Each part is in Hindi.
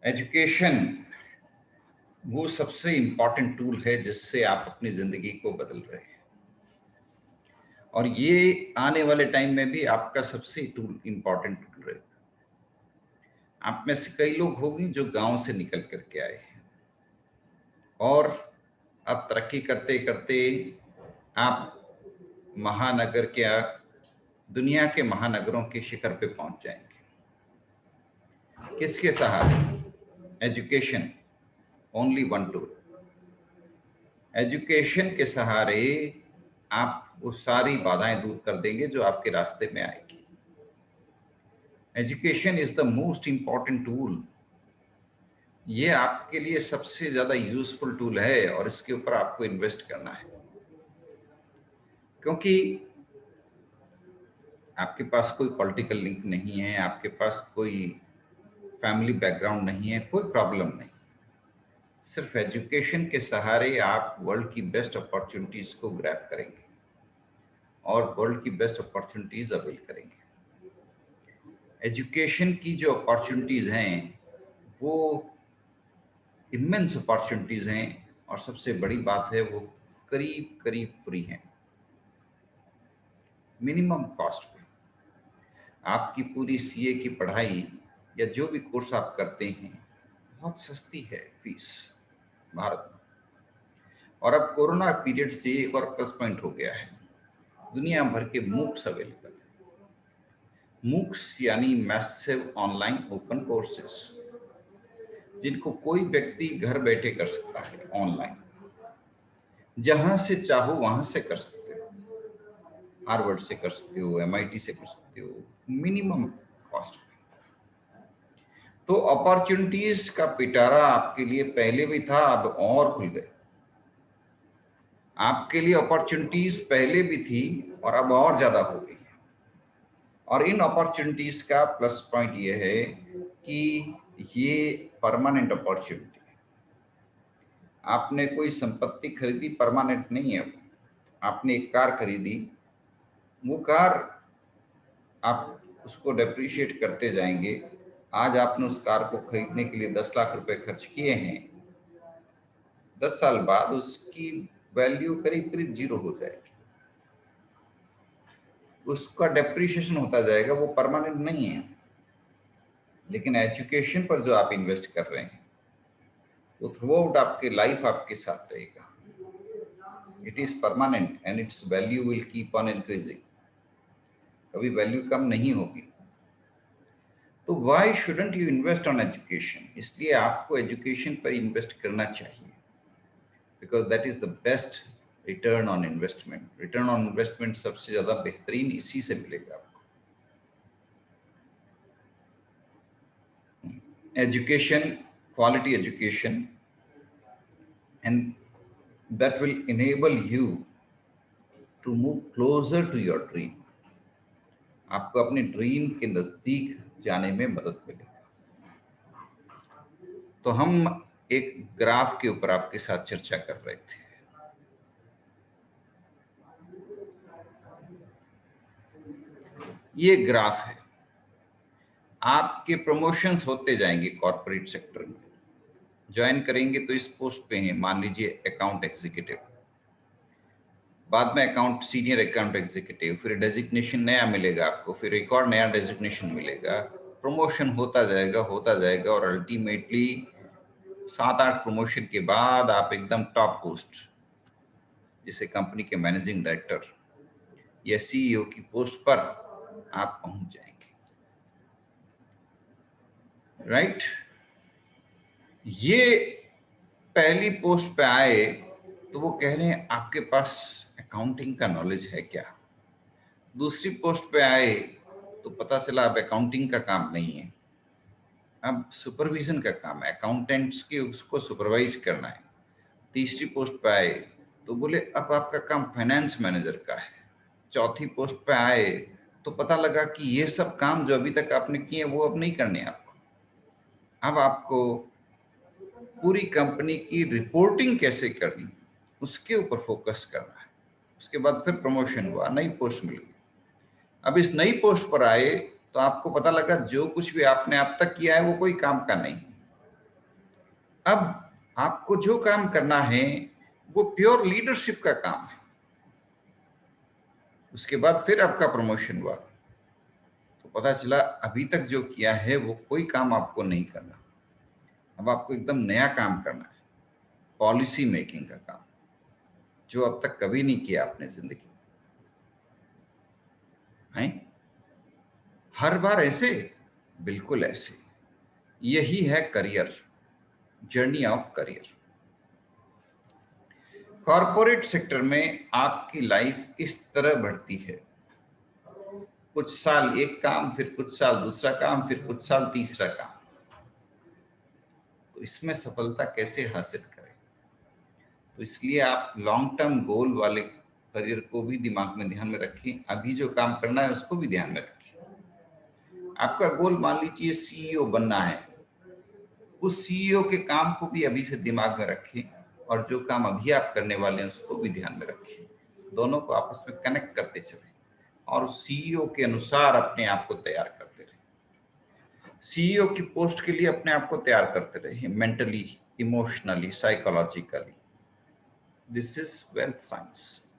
एजुकेशन वो सबसे इम्पॉर्टेंट टूल है जिससे आप अपनी जिंदगी को बदल रहे हैं, और ये आने वाले टाइम में भी आपका सबसे टूल इम्पॉर्टेंट टूल रहेगा। आप में से कई लोग होंगे जो गांव से निकल करके आए हैं और अब तरक्की करते करते आप महानगर के दुनिया के महानगरों के शिखर पे पहुंच जाएंगे। किसके सहारे? Education, only one tool. Education के सहारे आप वो सारी बाधाएं दूर कर देंगे जो आपके रास्ते में आएगी। Education is the most important tool. ये आपके लिए सबसे ज्यादा यूजफुल टूल है और इसके ऊपर आपको इन्वेस्ट करना है, क्योंकि आपके पास कोई पॉलिटिकल लिंक नहीं है, आपके पास कोई फैमिली बैकग्राउंड नहीं है, कोई प्रॉब्लम नहीं। सिर्फ एजुकेशन के सहारे आप वर्ल्ड की बेस्ट अपॉर्चुनिटीज को ग्रैब करेंगे और वर्ल्ड की बेस्ट अपॉर्चुनिटीज अवेल करेंगे। एजुकेशन की जो अपॉर्चुनिटीज हैं वो इमेंस अपॉर्चुनिटीज हैं, और सबसे बड़ी बात है वो करीब करीब फ्री हैं, मिनिमम कॉस्ट पे। आपकी पूरी सीए की पढ़ाई या जो भी कोर्स आप करते हैं बहुत सस्ती है फीस भारत में। और अब कोरोना पीरियड से एक और प्लस पॉइंट हो गया है, दुनिया भर के मूक्स अवेलेबल है। मूक्स यानी मैसिव ऑनलाइन ओपन कोर्सेस, जिनको कोई व्यक्ति घर बैठे कर सकता है ऑनलाइन, जहां से चाहो वहां से कर सकते हो। हार्वर्ड से कर सकते हो, एमआईटी से कर सकते हो, मिनिमम कॉस्ट पे। तो अपॉर्चुनिटीज का पिटारा आपके लिए पहले भी था, अब और खुल गए। आपके लिए अपॉर्चुनिटीज पहले भी थी और अब और ज्यादा हो गई। और इन अपॉर्चुनिटीज का प्लस पॉइंट ये है कि ये परमानेंट अपॉर्चुनिटी है। आपने कोई संपत्ति खरीदी, परमानेंट नहीं है। आपने एक कार खरीदी, वो कार आप उसको डेप्रिशिएट करते जाएंगे। आज आपने उस कार को खरीदने के लिए 10 लाख रुपए खर्च किए हैं, 10 साल बाद उसकी वैल्यू करीब करीब जीरो हो जाएगी, उसका डेप्रिशिएशन होता जाएगा, वो परमानेंट नहीं है। लेकिन एजुकेशन पर जो आप इन्वेस्ट कर रहे हैं वो थ्रू आउट आपके लाइफ आपके साथ रहेगा। It is permanent and its value will keep on increasing, कभी वैल्यू कम नहीं होगी। तो why shouldn't you invest on education? इसलिए आपको एजुकेशन पर इन्वेस्ट करना चाहिए, because that is the best return on investment. Return on investment सबसे ज्यादा बेहतरीन इसी से मिलेगा आपको। Education, quality education, and that will enable you to move closer to your dream. आपको अपने ड्रीम के नजदीक जाने में मदद मिलेगा। तो हम एक ग्राफ के ऊपर आपके साथ चर्चा कर रहे थे। ये ग्राफ है, आपके प्रमोशंस होते जाएंगे कॉर्पोरेट सेक्टर में। ज्वाइन करेंगे तो इस पोस्ट पे हैं, मान लीजिए अकाउंट एग्जीक्यूटिव, बाद में अकाउंट सीनियर अकाउंट एग्जीक्यूटिव, फिर डेजिग्नेशन नया मिलेगा आपको, फिर एक और नया डेजिग्नेशन मिलेगा, प्रमोशन होता जाएगा और अल्टीमेटली 7-8 प्रमोशन के बाद आप एकदम टॉप पोस्ट, जिसे कंपनी के मैनेजिंग डायरेक्टर या सीईओ की पोस्ट पर आप पहुंच जाएंगे। राइट? ये पहली पोस्ट पे आए तो वो कह रहे हैं आपके पास अकाउंटिंग का नॉलेज है क्या? दूसरी पोस्ट पे आए तो पता चला अब अकाउंटिंग का काम नहीं है, अब सुपरविजन का काम है, अकाउंटेंट्स की उसको सुपरवाइज करना है। तीसरी पोस्ट पे आए तो बोले अब आपका काम फाइनेंस मैनेजर का है। चौथी पोस्ट पे आए तो पता लगा कि ये सब काम जो अभी तक आपने किए वो अब नहीं करने आपको। अब आपको पूरी कंपनी की रिपोर्टिंग कैसे करनी उसके ऊपर फोकस करना है। उसके बाद फिर प्रमोशन हुआ, नई पोस्ट मिल गई। अब इस नई पोस्ट पर आए तो आपको पता लगा जो कुछ भी आपने अब तक किया है वो कोई काम का नहीं। अब आपको जो काम करना है वो प्योर लीडरशिप का काम है। उसके बाद फिर आपका प्रमोशन हुआ तो पता चला अभी तक जो किया है वो कोई काम आपको नहीं करना, अब आपको एकदम नया काम करना है, पॉलिसी मेकिंग का काम, जो अब तक कभी नहीं किया आपने जिंदगी में। हैं? हर बार ऐसे? बिल्कुल ऐसे। यही है career, journey of career. Corporate sector में आपकी लाइफ इस तरह बढ़ती है, कुछ साल एक काम, फिर कुछ साल दूसरा काम, फिर कुछ साल तीसरा काम। तो इसमें सफलता कैसे हासिल करें? तो इसलिए आप लॉन्ग टर्म गोल वाले करियर को भी दिमाग में ध्यान में रखें, अभी जो काम करना है उसको भी ध्यान में रखें। आपका गोल मान लीजिए सीईओ बनना है, उस सीईओ के काम को भी अभी से दिमाग में रखें, और जो काम अभी आप करने वाले हैं उसको भी ध्यान में रखें। दोनों को आपस में कनेक्ट करते चलें और सीईओ के अनुसार अपने आप को तैयार करते रहें। सीईओ की पोस्ट के लिए अपने आप को तैयार करते रहे, mentally, emotionally, psychologically. This is wealth science,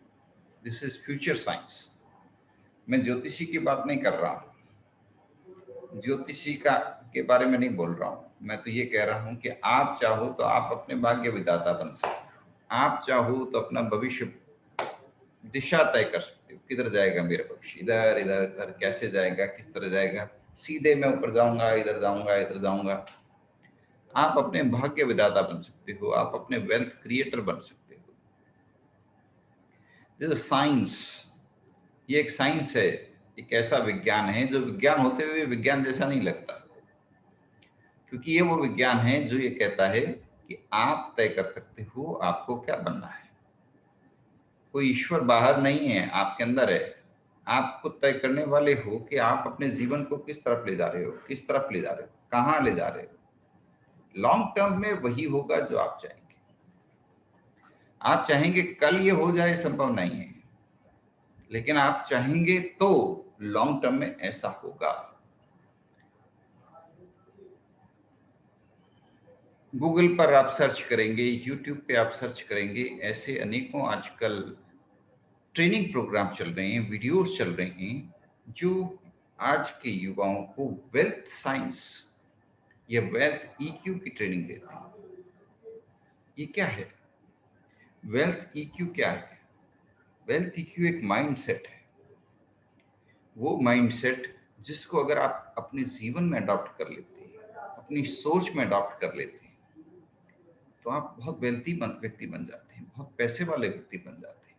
this is future science. मैं ज्योतिषी की बात नहीं कर रहा हूं, ज्योतिषी का के बारे में नहीं बोल रहा हूं। मैं तो ये कह रहा हूं कि आप चाहो तो आप अपने भाग्य विधाता बन सकते हो, आप चाहो तो अपना भविष्य दिशा तय कर सकते हो। किधर जाएगा मेरा भविष्य, इधर इधर इधर, कैसे जाएगा, किस तरह जाएगा, सीधे मैं ऊपर जाऊंगा, इधर जाऊंगा, इधर जाऊंगा। आप अपने भाग्य विधाता बन सकते हो, आप अपने वेल्थ क्रिएटर बन सकते हो। दिस साइंस, ये एक साइंस है, एक ऐसा विज्ञान है जो विज्ञान होते हुए विज्ञान जैसा नहीं लगता, क्योंकि ये वो विज्ञान है जो ये कहता है कि आप तय कर सकते हो आपको क्या बनना है। कोई ईश्वर बाहर नहीं है, आपके अंदर है। आपको तय करने वाले हो कि आप अपने जीवन को किस तरफ ले जा रहे हो, किस तरफ ले जा रहे हो, कहाँ ले जा रहे हो। लॉन्ग टर्म में वही होगा जो आप चाहेंगे। आप चाहेंगे कल ये हो जाए, संभव नहीं है, लेकिन आप चाहेंगे तो लॉन्ग टर्म में ऐसा होगा। गूगल पर आप सर्च करेंगे, यूट्यूब पे आप सर्च करेंगे, ऐसे अनेकों आजकल ट्रेनिंग प्रोग्राम चल रहे हैं, वीडियोस चल रहे हैं, जो आज के युवाओं को वेल्थ साइंस या वेल्थ ईक्यू की ट्रेनिंग देते हैं। ये क्या है? वेल्थ ईक्यू क्या है? वेल्थ ईक्यू एक माइंडसेट है, वो माइंडसेट जिसको अगर आप अपने जीवन में अडॉप्ट कर लेते हैं, अपनी सोच में अडॉप्ट कर लेते हैं, तो आप बहुत वेल्थी व्यक्ति बन जाते हैं, बहुत पैसे वाले व्यक्ति बन जाते हैं।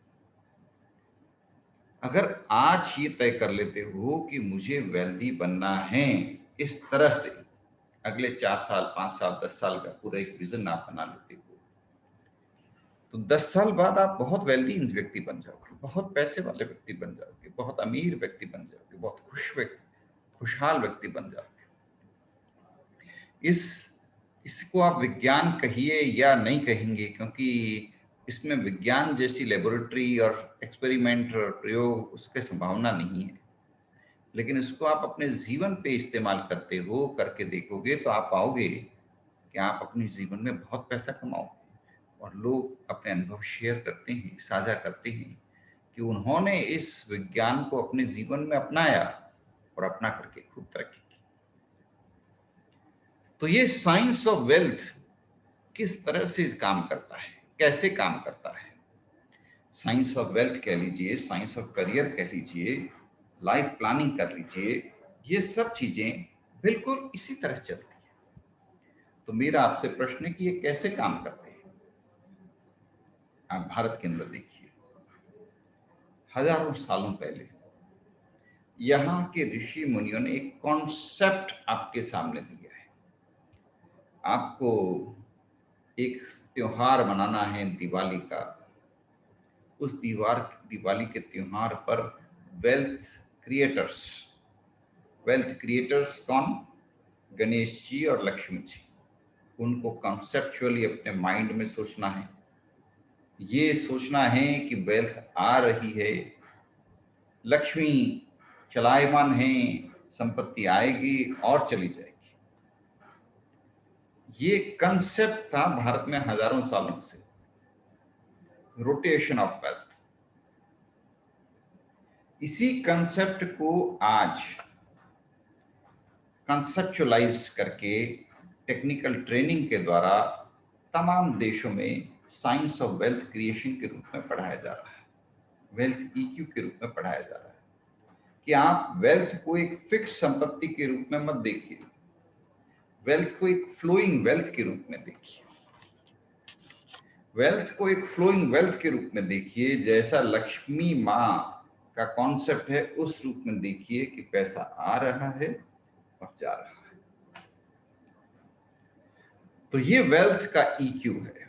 अगर आज ये तय कर लेते हो कि मुझे वेल्थी बनना है इस तरह से, अगले 4 साल, 5 साल, 10 साल का पूरा एक विजन आप बना लेते हो, तो 10 साल बाद आप बहुत वेल्दी व्यक्ति बन जाओगे, बहुत पैसे वाले व्यक्ति बन जाओगे, बहुत अमीर व्यक्ति बन जाओगे, बहुत खुशहाल व्यक्ति बन जाओगे। इसको आप विज्ञान कहिए या नहीं कहेंगे, क्योंकि इसमें विज्ञान जैसी लेबोरेटरी और एक्सपेरिमेंट और प्रयोग उसके संभावना नहीं है, लेकिन इसको आप अपने जीवन पे इस्तेमाल करते हो, करके देखोगे तो आप पाओगे कि आप अपने जीवन में बहुत पैसा कमाओगे। और लोग अपने अनुभव शेयर करते हैं, साझा करते हैं कि उन्होंने इस विज्ञान को अपने जीवन में अपनाया और अपना करके खूब तरक्की की। तो ये साइंस ऑफ वेल्थ किस तरह से काम करता है, कैसे काम करता है, साइंस ऑफ वेल्थ कह लीजिए, साइंस ऑफ करियर कह लीजिए, लाइफ प्लानिंग कर लीजिए, ये सब चीजें बिल्कुल इसी तरह चलती है। तो मेरा आपसे प्रश्न है कि ये कैसे काम करते हैं। आप भारत के अंदर देखिए, हजारों सालों पहले यहाँ के ऋषि मुनियों ने एक कॉन्सेप्ट आपके सामने दिया है। आपको एक त्योहार मनाना है दिवाली का, उस दिवाली के त्योहार पर वेल्थ क्रिएटर्स, वेल्थ क्रिएटर्स कौन? गणेश जी और लक्ष्मी जी। उनको कॉन्सेप्चुअली अपने माइंड में सोचना है, ये सोचना है कि वेल्थ आ रही है, लक्ष्मी चलायमान है, संपत्ति आएगी और चली जाएगी। ये कंसेप्ट था भारत में हजारों सालों से, रोटेशन ऑफ वेल्थ। इसी कंसेप्ट को आज कंसेप्चुअलाइज करके टेक्निकल ट्रेनिंग के द्वारा तमाम देशों में साइंस ऑफ वेल्थ क्रिएशन के रूप में पढ़ाया जा रहा है, वेल्थ ईक्यू के रूप में पढ़ाया जा रहा है कि आप वेल्थ को एक फिक्स संपत्ति के रूप में मत देखिए, वेल्थ को एक फ्लोइंग वेल्थ के रूप में देखिए, वेल्थ को एक फ्लोइंग वेल्थ के रूप में देखिए। जैसा लक्ष्मी माँ का कॉन्सेप्ट है उस रूप में देखिए कि पैसा आ रहा है और जा रहा है। तो ये वेल्थ का ईक्यू है।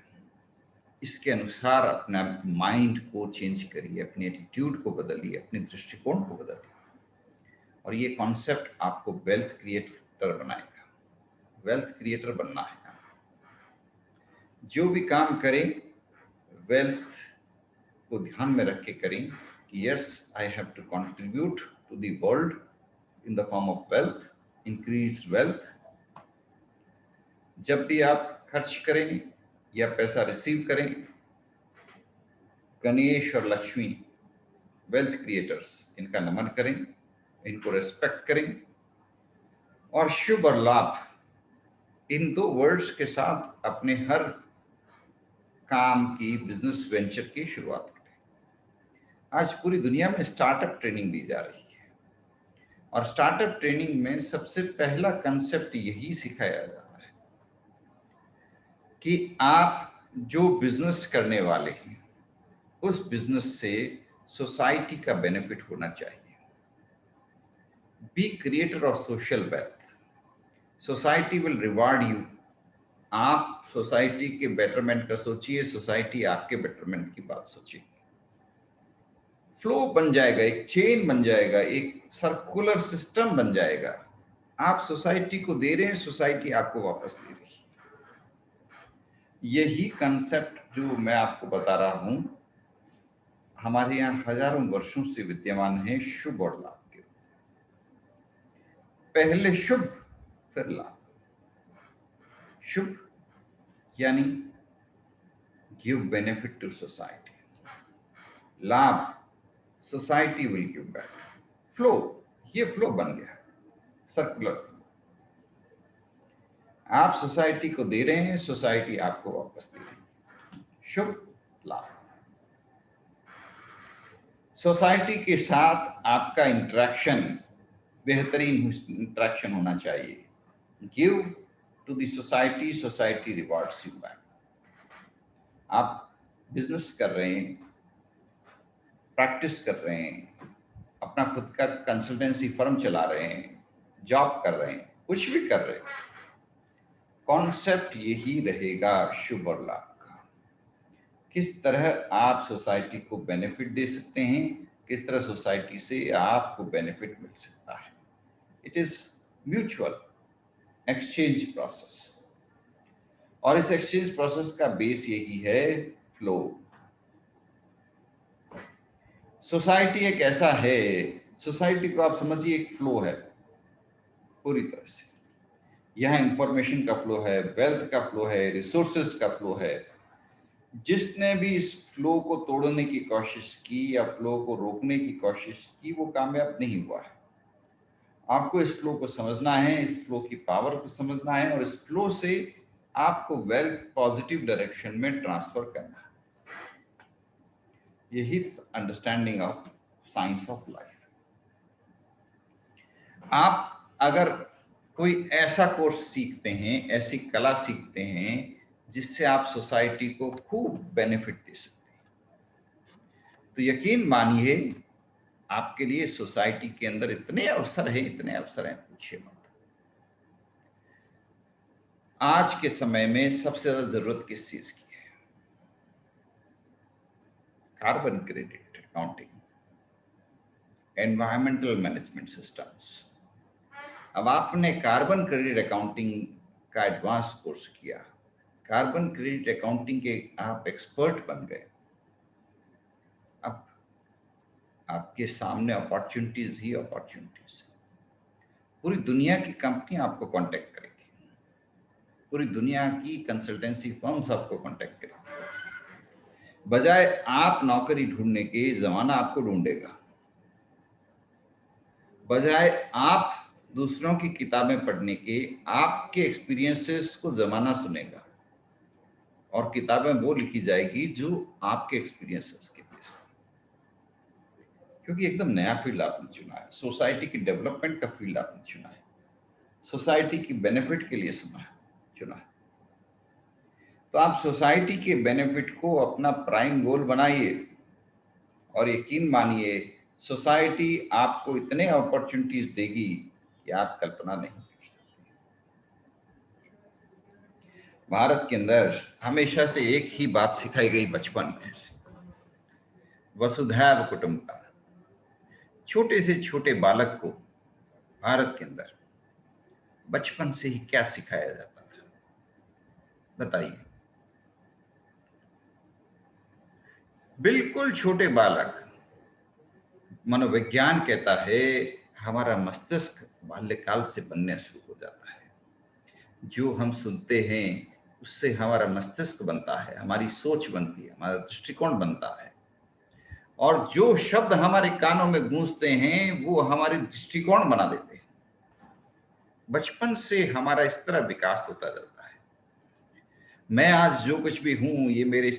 इसके अनुसार अपना माइंड को चेंज करिए, अपने एटीट्यूड को बदलिए, अपने दृष्टिकोण को बदलिए, और ये कॉन्सेप्ट आपको वेल्थ क्रिएटर बनाएगा। वेल्थ क्रिएटर बनना है। जो भी काम करें वेल्थ को ध्यान में रख के करें कि yes, I have to contribute to the world in the form of wealth, increase wealth. जब भी आप खर्च करें या पैसा रिसीव करें, गणेश और लक्ष्मी वेल्थ क्रिएटर्स, इनका नमन करें, इनको रेस्पेक्ट करें, और शुभ और लाभ इन दो वर्ड्स के साथ अपने हर काम की, बिजनेस वेंचर की शुरुआत करें। आज पूरी दुनिया में स्टार्टअप ट्रेनिंग दी जा रही है, और स्टार्टअप ट्रेनिंग में सबसे पहला कंसेप्ट यही सिखाया जाता है कि आप जो बिजनेस करने वाले हैं उस बिजनेस से सोसाइटी का बेनिफिट होना चाहिए। Be creator of social wealth, society will reward you. आप सोसाइटी के बेटरमेंट का सोचिए, सोसाइटी आपके बेटरमेंट की बात सोचिए। फ्लो बन जाएगा, एक चेन बन जाएगा, एक सर्कुलर सिस्टम बन जाएगा। आप सोसाइटी को दे रहे हैं, सोसाइटी आपको वापस दे रही है। यही कंसेप्ट जो मैं आपको बता रहा हूं हमारे यहाँ हजारों वर्षों से विद्यमान है, शुभ और लाभ के। पहले शुभ फिर लाभ। शुभ यानी गिव बेनिफिट टू सोसाइटी, लाभ society will give back, flow, ये फ्लो बन गया, सर्कुलर फ्लो। आप सोसाइटी को दे रहे हैं, सोसाइटी आपको वापस दे रही है, शुभ लाभ। सोसाइटी के साथ आपका इंटरेक्शन बेहतरीन इंटरेक्शन होना चाहिए। Give to the society, society rewards you back. आप बिजनेस कर रहे हैं, प्रैक्टिस कर रहे हैं, अपना खुद का कंसल्टेंसी फर्म चला रहे हैं, जॉब कर रहे हैं, कुछ भी कर रहे हैं, कॉन्सेप्ट यही रहेगा शुभ और लाभ का। किस तरह आप सोसाइटी को बेनिफिट दे सकते हैं, किस तरह सोसाइटी से आपको बेनिफिट मिल सकता है। It is mutual exchange process, और इस एक्सचेंज प्रोसेस का बेस यही है फ्लो। सोसाइटी एक ऐसा है, सोसाइटी को आप समझिए एक फ्लो है पूरी तरह से। यहाँ इंफॉर्मेशन का फ्लो है, वेल्थ का फ्लो है, रिसोर्सेज का फ्लो है। जिसने भी इस फ्लो को तोड़ने की कोशिश की या फ्लो को रोकने की कोशिश की, वो कामयाब नहीं हुआ है। आपको इस फ्लो को समझना है, इस फ्लो की पावर को समझना है, और इस फ्लो से आपको वेल्थ पॉजिटिव डायरेक्शन में ट्रांसफर करना है। यही understanding of science of life. आप अगर कोई ऐसा कोर्स सीखते हैं, ऐसी कला सीखते हैं जिससे आप सोसाइटी को खूब बेनिफिट दे सकते हैं, तो यकीन मानिए आपके लिए सोसाइटी के अंदर इतने अवसर हैं, इतने अवसर हैं, पूछिए मत। आज के समय में सबसे ज्यादा जरूरत किस चीज की है? Carbon credit accounting, environmental management systems. अब आपने कार्बन क्रेडिट अकाउंटिंग का एडवांस कोर्स किया, कार्बन क्रेडिट अकाउंटिंग के आप एक्सपर्ट बन गए। अब आपके सामने अपॉर्चुनिटीज ही अपॉर्चुनिटीज। पूरी दुनिया की कंपनी आपको कांटेक्ट करेगी, पूरी दुनिया की कंसल्टेंसी फर्म्स आपको कांटेक्ट करेंगे। बजाय आप नौकरी ढूंढने के, जमाना आपको ढूंढेगा। बजाय आप दूसरों की किताबें पढ़ने के, आपके एक्सपीरियंसेस को जमाना सुनेगा और किताबें वो लिखी जाएगी जो आपके एक्सपीरियंसेस के बेस पर, क्योंकि एकदम नया फील्ड आपने चुना है, सोसाइटी की डेवलपमेंट का फील्ड आपने चुना है, सोसाइटी की बेनिफिट के लिए चुना है। तो आप सोसाइटी के बेनिफिट को अपना प्राइम गोल बनाइए और यकीन मानिए सोसाइटी आपको इतने अपॉर्चुनिटीज देगी कि आप कल्पना नहीं कर सकते। भारत के अंदर हमेशा से एक ही बात सिखाई गई बचपन में, वसुधैव कुटुंबकम। छोटे से छोटे बालक को भारत के अंदर बचपन से ही क्या सिखाया जाता था, बताइए। बिल्कुल छोटे बालक, मनोविज्ञान कहता है हमारा मस्तिष्क बाल्यकाल से बनने शुरू हो जाता है। जो हम सुनते हैं उससे हमारा मस्तिष्क बनता है, हमारी सोच बनती है, हमारा दृष्टिकोण बनता है, और जो शब्द हमारे कानों में गूंजते हैं वो हमारे दृष्टिकोण बना देते हैं। बचपन से हमारा इस तरह विकास होता जाता है। मैं आज जो कुछ भी हूं, ये मेरे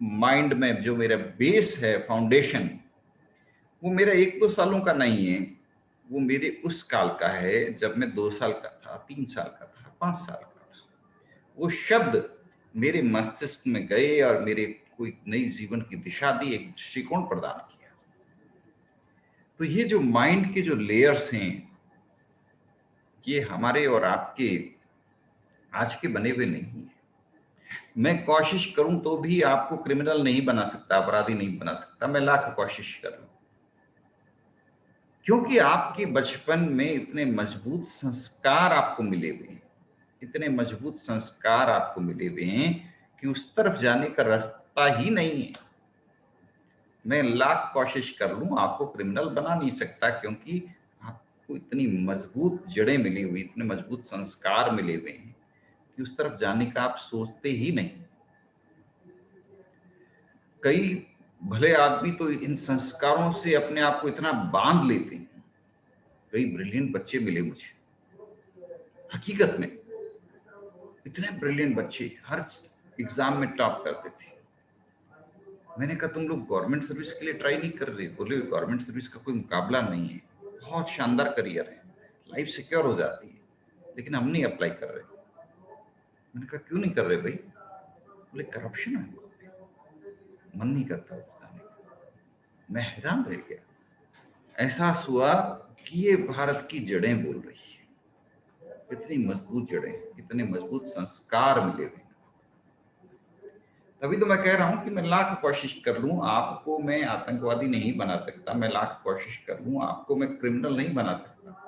माइंड में जो मेरा बेस है, फाउंडेशन, वो मेरा 1-2 सालों का नहीं है, वो मेरे उस काल का है जब मैं 2 साल का था, 3 साल का था, 5 साल का था। वो शब्द मेरे मस्तिष्क में गए और मेरे कोई नई जीवन की दिशा दी, एक दृष्टिकोण प्रदान किया। तो ये जो माइंड के जो लेयर्स हैं, ये हमारे और आपके आज के बने हुए नहीं हैं। मैं कोशिश करूं तो भी आपको क्रिमिनल नहीं बना सकता, अपराधी नहीं बना सकता, मैं लाख कोशिश कर लूं, क्योंकि आपके बचपन में इतने मजबूत संस्कार आपको मिले हुए हैं, इतने मजबूत संस्कार आपको मिले हुए हैं कि उस तरफ जाने का रास्ता ही नहीं है। मैं लाख कोशिश कर लूं, आपको क्रिमिनल बना नहीं सकता, क्योंकि आपको इतनी मजबूत जड़ें मिली हुई, इतने मजबूत संस्कार मिले हुए हैं कि उस तरफ जाने का आप सोचते ही नहीं। कई भले आदमी तो इन संस्कारों से अपने आप को इतना बांध लेते हैं। कई ब्रिलियंट बच्चे मिले मुझे, हकीकत में इतने ब्रिलियंट बच्चे, हर एग्जाम में टॉप करते थे। मैंने कहा तुम लोग गवर्नमेंट सर्विस के लिए ट्राई नहीं कर रहे? बोले गवर्नमेंट सर्विस का कोई मुकाबला नहीं है, बहुत शानदार करियर है, लाइफ सिक्योर हो जाती है, लेकिन हम नहीं अप्लाई कर रहे। मैंने कहा क्यों नहीं कर रहे भाई? बोले करप्शन है, मन नहीं करता बताने का। मैं हैरान रह गया। एहसास हुआ कि ये भारत की जड़ें बोल रही है, कितनी मजबूत जड़ें, कितने मजबूत संस्कार मिले हुए। तभी तो मैं कह रहा हूं कि मैं लाख कोशिश कर लूं, आपको मैं आतंकवादी नहीं बना सकता, मैं लाख कोशिश कर लूं, आपको मैं क्रिमिनल नहीं बना सकता,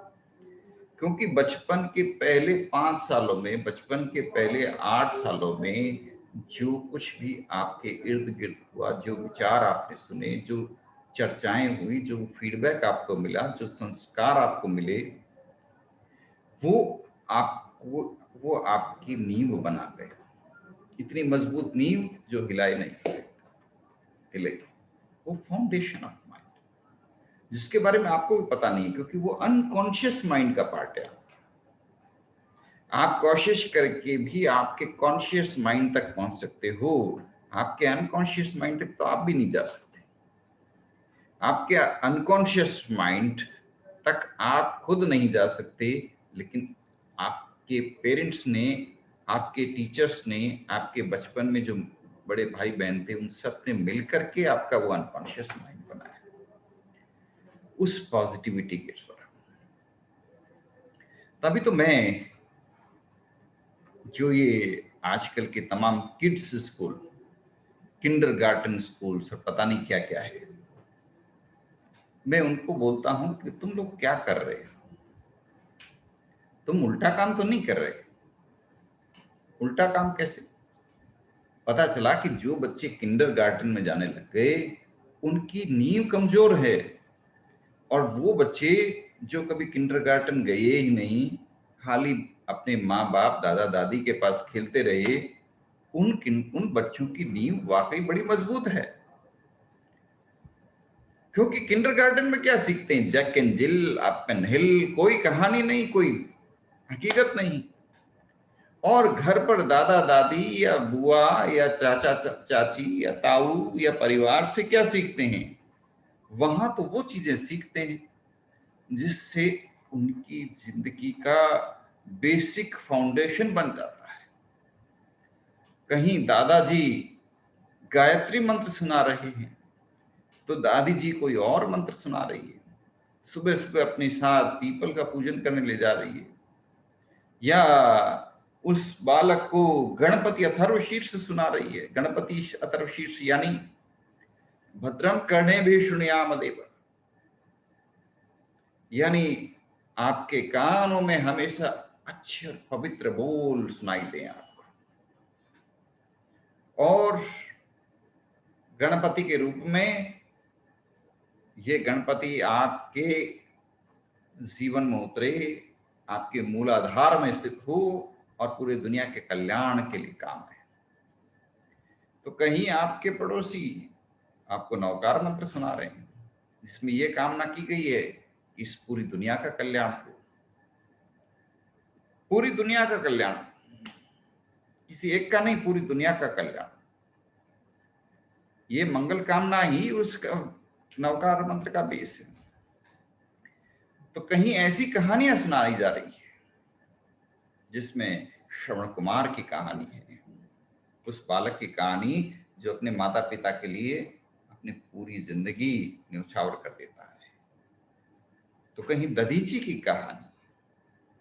क्योंकि बचपन के पहले 5 सालों में, बचपन के पहले 8 सालों में जो कुछ भी आपके इर्द गिर्द हुआ, जो विचार आपने सुने, जो चर्चाएं हुई, जो फीडबैक आपको मिला, जो संस्कार आपको मिले, वो आपकी नींव बना गए। इतनी मजबूत नींव जो हिलाई नहीं हिलेगी। वो फाउंडेशन ऑफ माइंड, जिसके बारे में आपको भी पता नहीं, क्योंकि वो अनकॉन्शियस माइंड का पार्ट है। आप कोशिश करके भी आपके कॉन्शियस माइंड तक पहुंच सकते हो, आपके अनकॉन्शियस माइंड तक तो आप भी नहीं जा सकते। आपके अनकॉन्शियस माइंड तक आप खुद नहीं जा सकते, लेकिन आपके पेरेंट्स ने, आपके टीचर्स ने, आपके बचपन में जो बड़े भाई बहन थे, उन सब ने मिलकर के आपका वो अनकॉन्शियस माइंड बनाया उस पॉजिटिविटी के द्वारा। तभी तो मैं जो ये आजकल के तमाम किड्स स्कूल, किंडरगार्टन स्कूल, सब पता नहीं क्या क्या है, मैं उनको बोलता हूं कि तुम लोग क्या कर रहे हो? तुम उल्टा काम तो नहीं कर रहे? उल्टा काम कैसे? पता चला कि जो बच्चे किंडरगार्टन में जाने लग गए उनकी नींव कमजोर है, और वो बच्चे जो कभी किंडरगार्टन गए ही नहीं, खाली अपने माँ बाप दादा दादी के पास खेलते रहे, उन बच्चों की नींव वाकई बड़ी मजबूत है। क्योंकि किंडरगार्टन में क्या सीखते हैं? Jack and Jill, up and hill, कोई कहानी नहीं, कोई हकीकत नहीं। और घर पर दादा दादी या बुआ या चाचा चाची या ताऊ या परिवार से क्या सीखते हैं? वहां तो वो चीजें सीखते हैं जिससे उनकी जिंदगी का बेसिक फाउंडेशन बन जाता है। कहीं दादाजी गायत्री मंत्र सुना रहे हैं तो दादी जी कोई और मंत्र सुना रही है, सुबह सुबह अपने साथ पीपल का पूजन करने ले जा रही है, या उस बालक को गणपति अथर्वशीर्ष सुना रही है। गणपति अथर्वशीर्ष यानी भद्रम कर्णे भी शृणुयाम देव, यानी आपके कानों में हमेशा अच्छे और पवित्र बोल सुनाई दें आपको। और गणपति के रूप में ये गणपति आपके जीवन में उतरे, आपके मूलाधार में स्थित हो और पूरी दुनिया के कल्याण के लिए काम है। तो कहीं आपके पड़ोसी आपको नवकार मंत्र सुना रहे हैं जिसमें यह कामना की गई है कि इस पूरी दुनिया का कल्याण हो, पूरी दुनिया का कल्याण, किसी एक का नहीं, पूरी दुनिया का कल्याण। ये मंगल कामना ही उसका नवकार मंत्र का बेस है। तो कहीं ऐसी कहानियां सुनाई जा रही है जिसमें श्रवण कुमार की कहानी है, उस बालक की कहानी जो अपने माता पिता के लिए अपनी पूरी जिंदगी न्यौछावर कर देता है। तो कहीं दधीची की कहानी,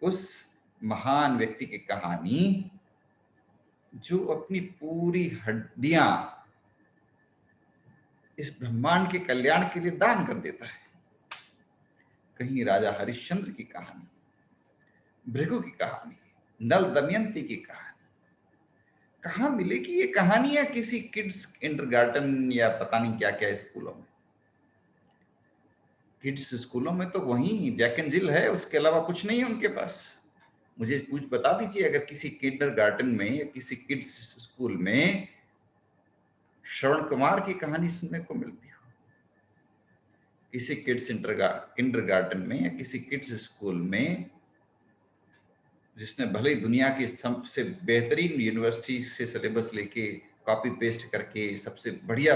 उस महान व्यक्ति की कहानी जो अपनी पूरी हड्डियां इस ब्रह्मांड के कल्याण के लिए दान कर देता है। कहीं राजा हरिश्चंद्र की कहानी, भृगु की कहानी, नल दमयंती की कहानी। कहाँ मिलेगी ये कहानियां? किसी किड्स किंडरगार्टन या पता नहीं क्या क्या स्कूलों में। किड्स स्कूलों में तो वही जैक एंड जिल है, उसके अलावा कुछ नहीं है उनके पास। मुझे कुछ बता दीजिए, अगर किसी किंडरगार्टन में या किसी किड्स स्कूल में श्रवण कुमार की कहानी सुनने को मिलती हो, किसी किड्स किंडरगार्टन में या किसी किड्स स्कूल में जिसने भले ही दुनिया की सबसे बेहतरीन यूनिवर्सिटी से सिलेबस लेके कॉपी पेस्ट करके सबसे बढ़िया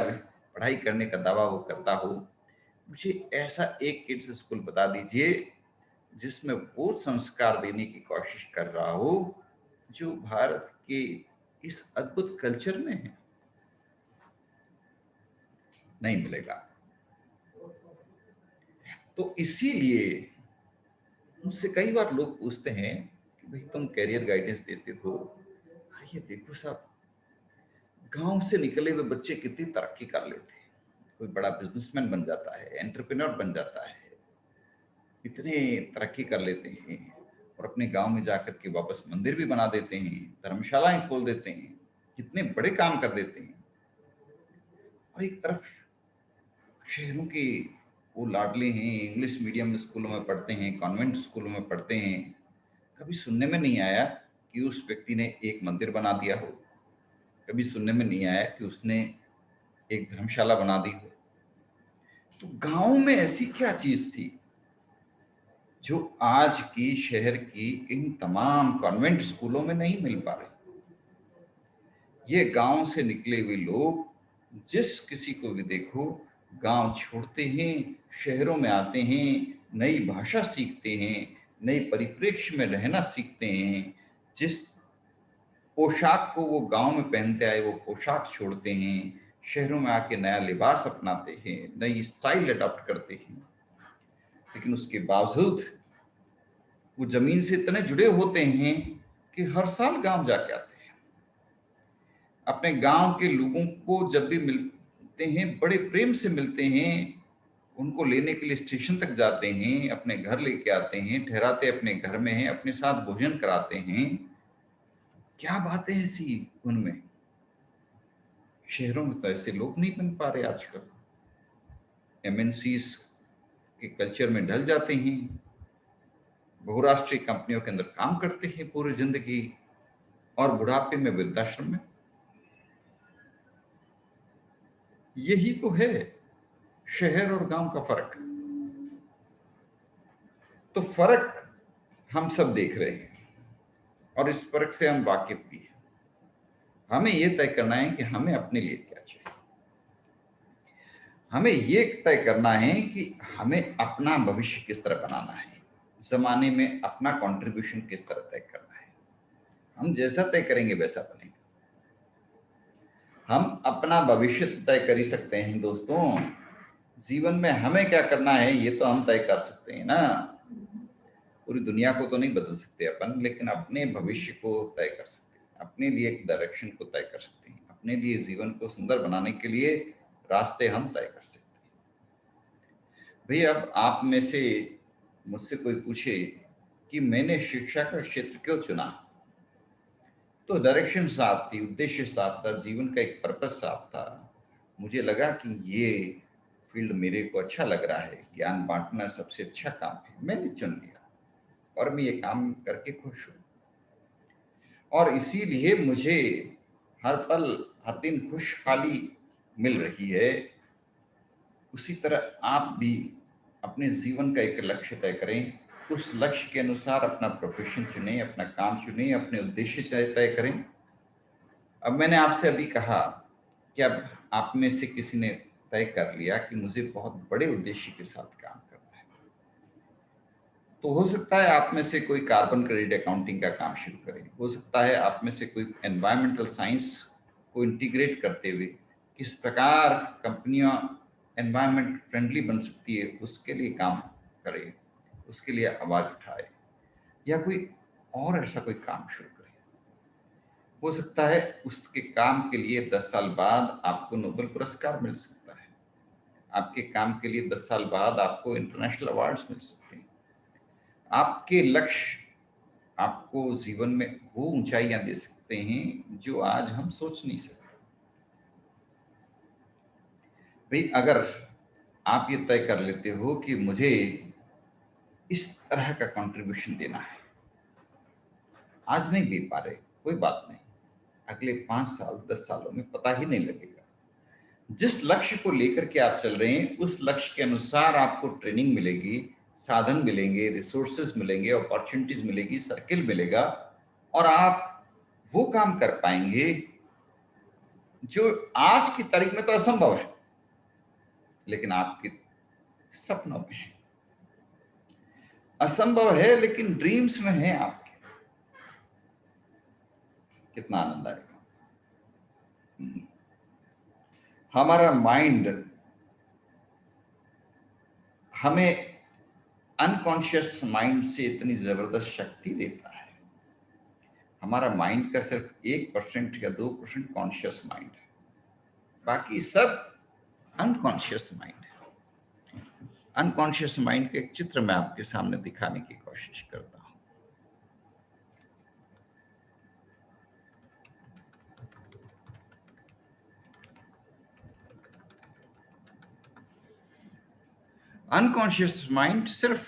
पढ़ाई करने का दावा वो करता हो, मुझे ऐसा एक किड्स स्कूल बता दीजिए जिसमें वो संस्कार देने की कोशिश कर रहा हो जो भारत के इस अद्भुत कल्चर में है। नहीं मिलेगा। तो इसीलिए मुझसे कई बार लोग पूछते हैं कि भाई तुम कैरियर गाइडेंस देते हो, अरे ये देखो साहब, गांव से निकले हुए बच्चे कितनी तरक्की कर लेते हैं, कोई बड़ा बिजनेसमैन बन जाता है, एंटरप्रेन्योर बन जाता है, इतने तरक्की कर लेते हैं और अपने गांव में जाकर के वापस मंदिर भी बना देते हैं, धर्मशालाएं खोल देते हैं, कितने बड़े काम कर देते हैं। और एक तरफ शहरों के वो लाडले हैं, इंग्लिश मीडियम स्कूलों में पढ़ते हैं, कॉन्वेंट स्कूलों में पढ़ते हैं, कभी सुनने में नहीं आया कि उस व्यक्ति ने एक मंदिर बना दिया हो, कभी सुनने में नहीं आया कि उसने एक धर्मशाला बना दी हो। तो गांव में ऐसी क्या चीज थी जो आज की शहर की इन तमाम कॉन्वेंट स्कूलों में नहीं मिल पा रही? ये गांव से निकले हुए लोग जिस किसी को भी देखो गांव छोड़ते हैं, शहरों में आते हैं, नई भाषा सीखते हैं, नई परिप्रेक्ष्य में रहना सीखते हैं, जिस पोशाक को वो गांव में पहनते आए वो पोशाक छोड़ते हैं, शहरों में आके नया लिबास अपनाते हैं, नई स्टाइल अडॉप्ट करते हैं। लेकिन उसके बावजूद वो जमीन से इतने जुड़े होते हैं कि हर साल गांव जाके आते हैं। अपने गांव के लोगों को जब भी मिलते हैं बड़े प्रेम से मिलते हैं, उनको लेने के लिए स्टेशन तक जाते हैं, अपने घर लेके आते हैं, ठहराते अपने घर में हैं, अपने साथ भोजन कराते हैं। क्या बातें हैं ऐसी उनमें। शहरों में तो ऐसे लोग नहीं बन पा रहे आजकल, एमएनसीज के कल्चर में ढल जाते हैं, बहुराष्ट्रीय कंपनियों के अंदर काम करते हैं पूरी जिंदगी और बुढ़ापे में वृद्धाश्रम में। यही तो है शहर और गांव का फर्क। तो फर्क हम सब देख रहे हैं और इस फर्क से हम वाकिफ भी हैं। हमें यह तय करना है कि हमें अपने लिए क्या चाहिए। हमें यह तय करना है कि हमें अपना भविष्य किस तरह बनाना है, जमाने में अपना कंट्रीब्यूशन किस तरह तय करना है। हम जैसा तय करेंगे वैसा बनेगा। हम अपना भविष्य तय कर ही सकते हैं दोस्तों। जीवन में हमें क्या करना है ये तो हम तय कर सकते हैं ना। पूरी दुनिया को तो नहीं बदल सकते अपन, लेकिन अपने भविष्य को तय कर सकते हैं, अपने लिए एक डायरेक्शन को तय कर सकते हैं, अपने लिए जीवन को सुंदर बनाने के लिए रास्ते हम तय कर सकते हैं। भाई अब आप में से मुझसे कोई पूछे कि मैंने शिक्षा का क्षेत्र क्यों चुना, तो डायरेक्शन साफ थी, उद्देश्य साफ था, जीवन का एक पर्पस साफ था। मुझे लगा कि ये फील्ड मेरे को अच्छा लग रहा है, ज्ञान बांटना सबसे अच्छा काम है, मैंने चुन लिया और मैं ये काम करके खुश हूं। और इसीलिए मुझे हर पल हर दिन खुशहाली मिल रही है। उसी तरह आप भी अपने जीवन का एक लक्ष्य तय करें, उस लक्ष्य के अनुसार अपना प्रोफेशन चुनें, अपना काम चुनें, अपने उद्देश्य तय करें। अब मैंने आपसे अभी कहा कि अब आप में से किसी ने तय कर लिया कि मुझे बहुत बड़े उद्देश्य के साथ काम करना है, तो हो सकता है आप में से कोई कार्बन क्रेडिट अकाउंटिंग का काम शुरू करे, हो सकता है आप में से कोई एनवायरमेंटल साइंस को इंटीग्रेट करते हुए किस प्रकार कंपनियां एनवायरमेंट फ्रेंडली बन सकती है उसके लिए काम करे, उसके लिए आवाज उठाए, या कोई और ऐसा कोई काम शुरू करे। हो सकता है उसके काम के लिए 10 साल बाद आपको नोबेल पुरस्कार मिल सकता है, आपके काम के लिए 10 साल बाद आपको इंटरनेशनल अवार्ड्स मिल सकते हैं। आपके लक्ष्य आपको जीवन में वो ऊंचाइयां दे सकते हैं जो आज हम सोच नहीं सकते। भाई अगर आप ये तय कर लेते हो कि मुझे इस तरह का कंट्रीब्यूशन देना है, आज नहीं दे पा रहे, कोई बात नहीं, अगले 5 साल 10 सालों में पता ही नहीं लगेगा। जिस लक्ष्य को लेकर के आप चल रहे हैं उस लक्ष्य के अनुसार आपको ट्रेनिंग मिलेगी, साधन मिलेंगे, रिसोर्सेज मिलेंगे, अपॉर्चुनिटीज मिलेगी, सर्किल मिलेगा, और आप वो काम कर पाएंगे जो आज की तारीख में तो असंभव है, लेकिन आपके सपनों में है। असंभव है लेकिन ड्रीम्स में है आपके। कितना आनंद आएगा। हमारा माइंड हमें अनकॉन्शियस माइंड से इतनी जबरदस्त शक्ति देता है। हमारा माइंड का सिर्फ 1% या 2% कॉन्शियस माइंड है, बाकी सब अनकॉन्शियस माइंड है। अनकॉन्शियस माइंड के एक चित्र मैं आपके सामने दिखाने की कोशिश करता हूं। अनकॉन्शियस माइंड सिर्फ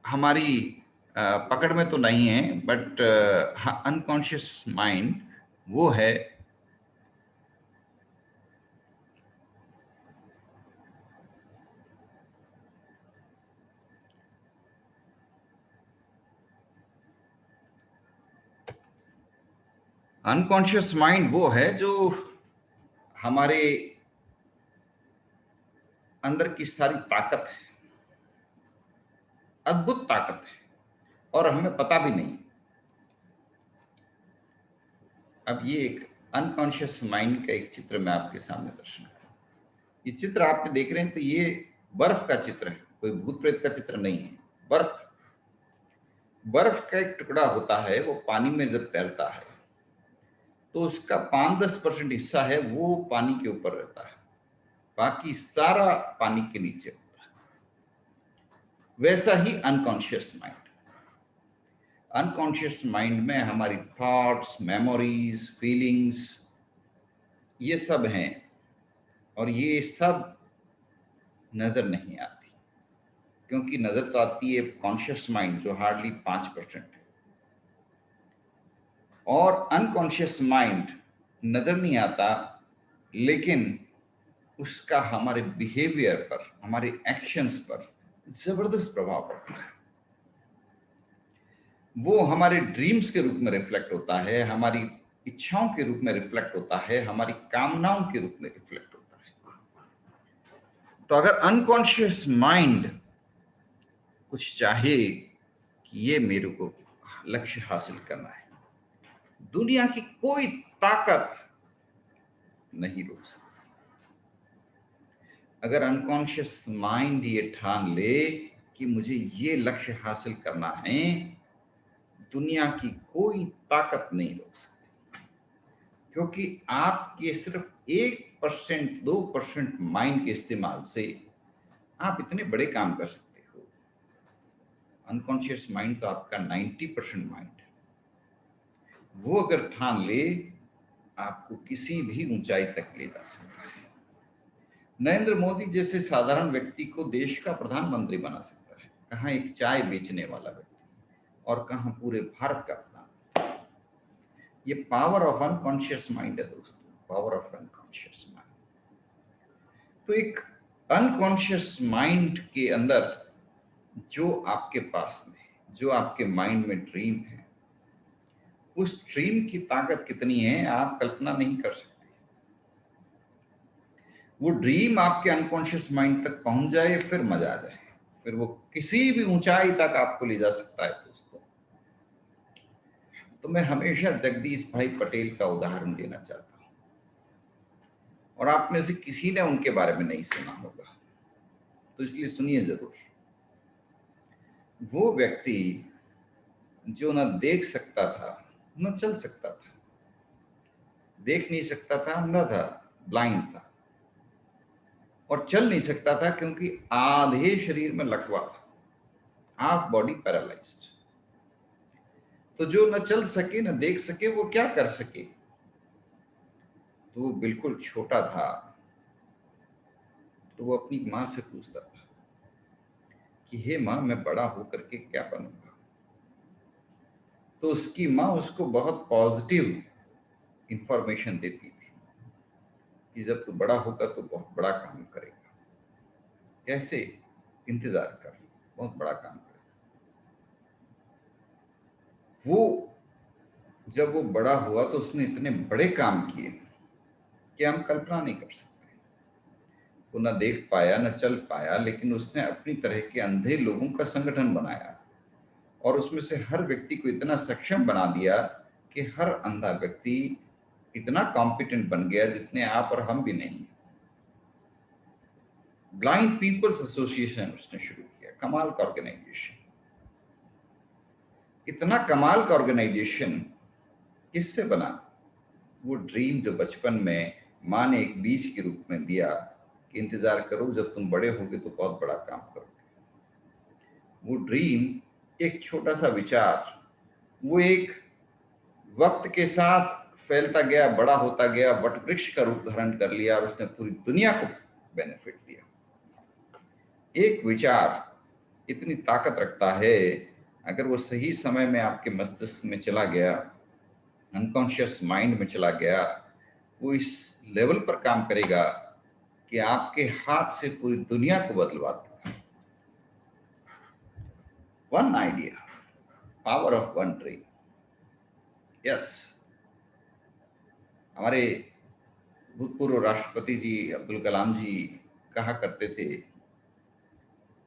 हमारी पकड़ में तो नहीं है, बट अनकॉन्शियस माइंड वो है अनकॉन्शियस माइंड वो है जो हमारे अंदर की सारी ताकत है, अद्भुत ताकत है, और हमें पता भी नहीं। अब ये एक अनकॉन्शियस माइंड का एक चित्र मैं आपके सामने दर्शन कर रहा हूं। ये चित्र आप देख रहे हैं तो ये बर्फ का चित्र है, कोई भूत प्रेत का चित्र नहीं है। बर्फ बर्फ का एक टुकड़ा होता है, वो पानी में जब तैरता है तो उसका 5-10% हिस्सा है वो पानी के ऊपर रहता है, बाकी सारा पानी के नीचे होता है। वैसा ही अनकॉन्शियस माइंड, अनकॉन्शियस माइंड में हमारी थॉट्स, मेमोरीज, फीलिंग्स, ये सब हैं, और ये सब नजर नहीं आती। क्योंकि नजर तो आती है कॉन्शियस माइंड जो हार्डली 5% है, और अनकॉन्शियस माइंड नजर नहीं आता, लेकिन उसका हमारे बिहेवियर पर, हमारे एक्शंस पर जबरदस्त प्रभाव पड़ता है। वो हमारे ड्रीम्स के रूप में रिफ्लेक्ट होता है, हमारी इच्छाओं के रूप में रिफ्लेक्ट होता है, हमारी कामनाओं के रूप में रिफ्लेक्ट होता है। तो अगर अनकॉन्शियस माइंड कुछ चाहे कि ये मेरे को लक्ष्य हासिल करना है, दुनिया की कोई ताकत नहीं रोक सकती। अगर अनकॉन्शियस माइंड ये ठान ले कि मुझे ये लक्ष्य हासिल करना है, दुनिया की कोई ताकत नहीं रोक सकती, क्योंकि आपके सिर्फ 1%, 2% माइंड के इस्तेमाल से आप इतने बड़े काम कर सकते हो। अनकॉन्शियस माइंड तो आपका 90% माइंड है। वो अगर ठान ले, आपको किसी भी ऊंचाई तक ले जा सकता है। नरेंद्र मोदी जैसे साधारण व्यक्ति को देश का प्रधानमंत्री बना सकता है, कहाँ एक चाय बेचने वाला व्यक्ति, और कहाँ पूरे भारत का प्रधानमंत्री। ये पावर ऑफ अनकॉन्शियस माइंड है दोस्तों, पावर ऑफ अनकॉन्शियस माइंड। तो एक अनकॉन्शियस माइंड के अंदर जो आपके पास में, जो आपके माइंड में ड्रीम है, उस ड्रीम की ताकत कितनी है आप कल्पना नहीं कर सकते। वो ड्रीम आपके अनकॉन्शियस माइंड तक पहुंच जाए, फिर मजा आ जाए, फिर वो किसी भी ऊंचाई तक आपको ले जा सकता है दोस्तों। तो मैं हमेशा जगदीश भाई पटेल का उदाहरण देना चाहता हूं, और आप में से किसी ने उनके बारे में नहीं सुना होगा, तो इसलिए सुनिए जरूर। वो व्यक्ति जो न देख सकता था, न चल सकता था, देख नहीं सकता था, अंधा था, ब्लाइंड था, और चल नहीं सकता था क्योंकि आधे शरीर में लकवा था, हाफ बॉडी पैरालाइज्ड। तो जो न चल सके न देख सके, वो क्या कर सके? तो वो बिल्कुल छोटा था, तो वो अपनी माँ से पूछता था कि हे माँ, मैं बड़ा होकर के क्या बनूंगा? तो उसकी माँ उसको बहुत पॉजिटिव इंफॉर्मेशन देती थी कि जब तू बड़ा होगा तो बहुत बड़ा काम करेगा, कैसे? इंतजार कर, बहुत बड़ा काम करेगा। वो जब वो बड़ा हुआ तो उसने इतने बड़े काम किए कि हम कल्पना नहीं कर सकते। वो न देख पाया, न चल पाया, लेकिन उसने अपनी तरह के अंधे लोगों का संगठन बनाया, और उसमें से हर व्यक्ति को इतना सक्षम बना दिया कि हर अंधा व्यक्ति इतना कॉम्पिटेंट बन गया जितने आप और हम भी नहीं। ब्लाइंड पीपल्स एसोसिएशन उसने शुरू किया, कमाल का ऑर्गेनाइजेशन। इतना कमाल का ऑर्गेनाइजेशन किससे बना? वो ड्रीम जो बचपन में माँ ने एक बीज के रूप में दिया कि इंतजार करो, जब तुम बड़े होगे तो बहुत बड़ा काम करोगे। वो ड्रीम एक छोटा सा विचार, वो एक वक्त के साथ फैलता गया, बड़ा होता गया, वट वृक्ष का रूप धारण कर लिया, और उसने पूरी दुनिया को बेनिफिट दिया। एक विचार इतनी ताकत रखता है, अगर वो सही समय में आपके मस्तिष्क में चला गया, अनकॉन्शियस माइंड में चला गया, वो इस लेवल पर काम करेगा कि आपके हाथ से पूरी दुनिया को बदलवा देगा। One idea, power of one dream. Yes, हमारे भूतपूर्व राष्ट्रपति जी अब्दुल कलाम जी कहा करते थे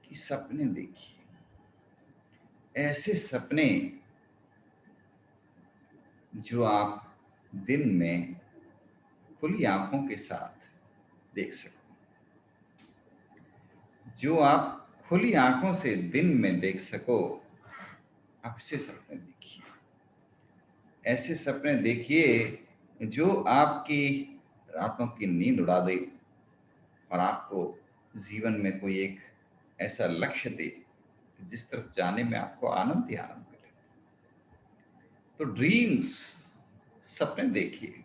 कि सपने देखिए, ऐसे सपने जो आप दिन में खुली आंखों के साथ देख सको, जो आप खुली आंखों से दिन में देख सको, आप ऐसे सपने देखिए। ऐसे सपने देखिए जो आपकी रातों की नींद उड़ा दे, और आपको जीवन में कोई एक ऐसा लक्ष्य दे जिस तरफ जाने में आपको आनंद ही आनंद मिले। तो ड्रीम्स, सपने देखिए,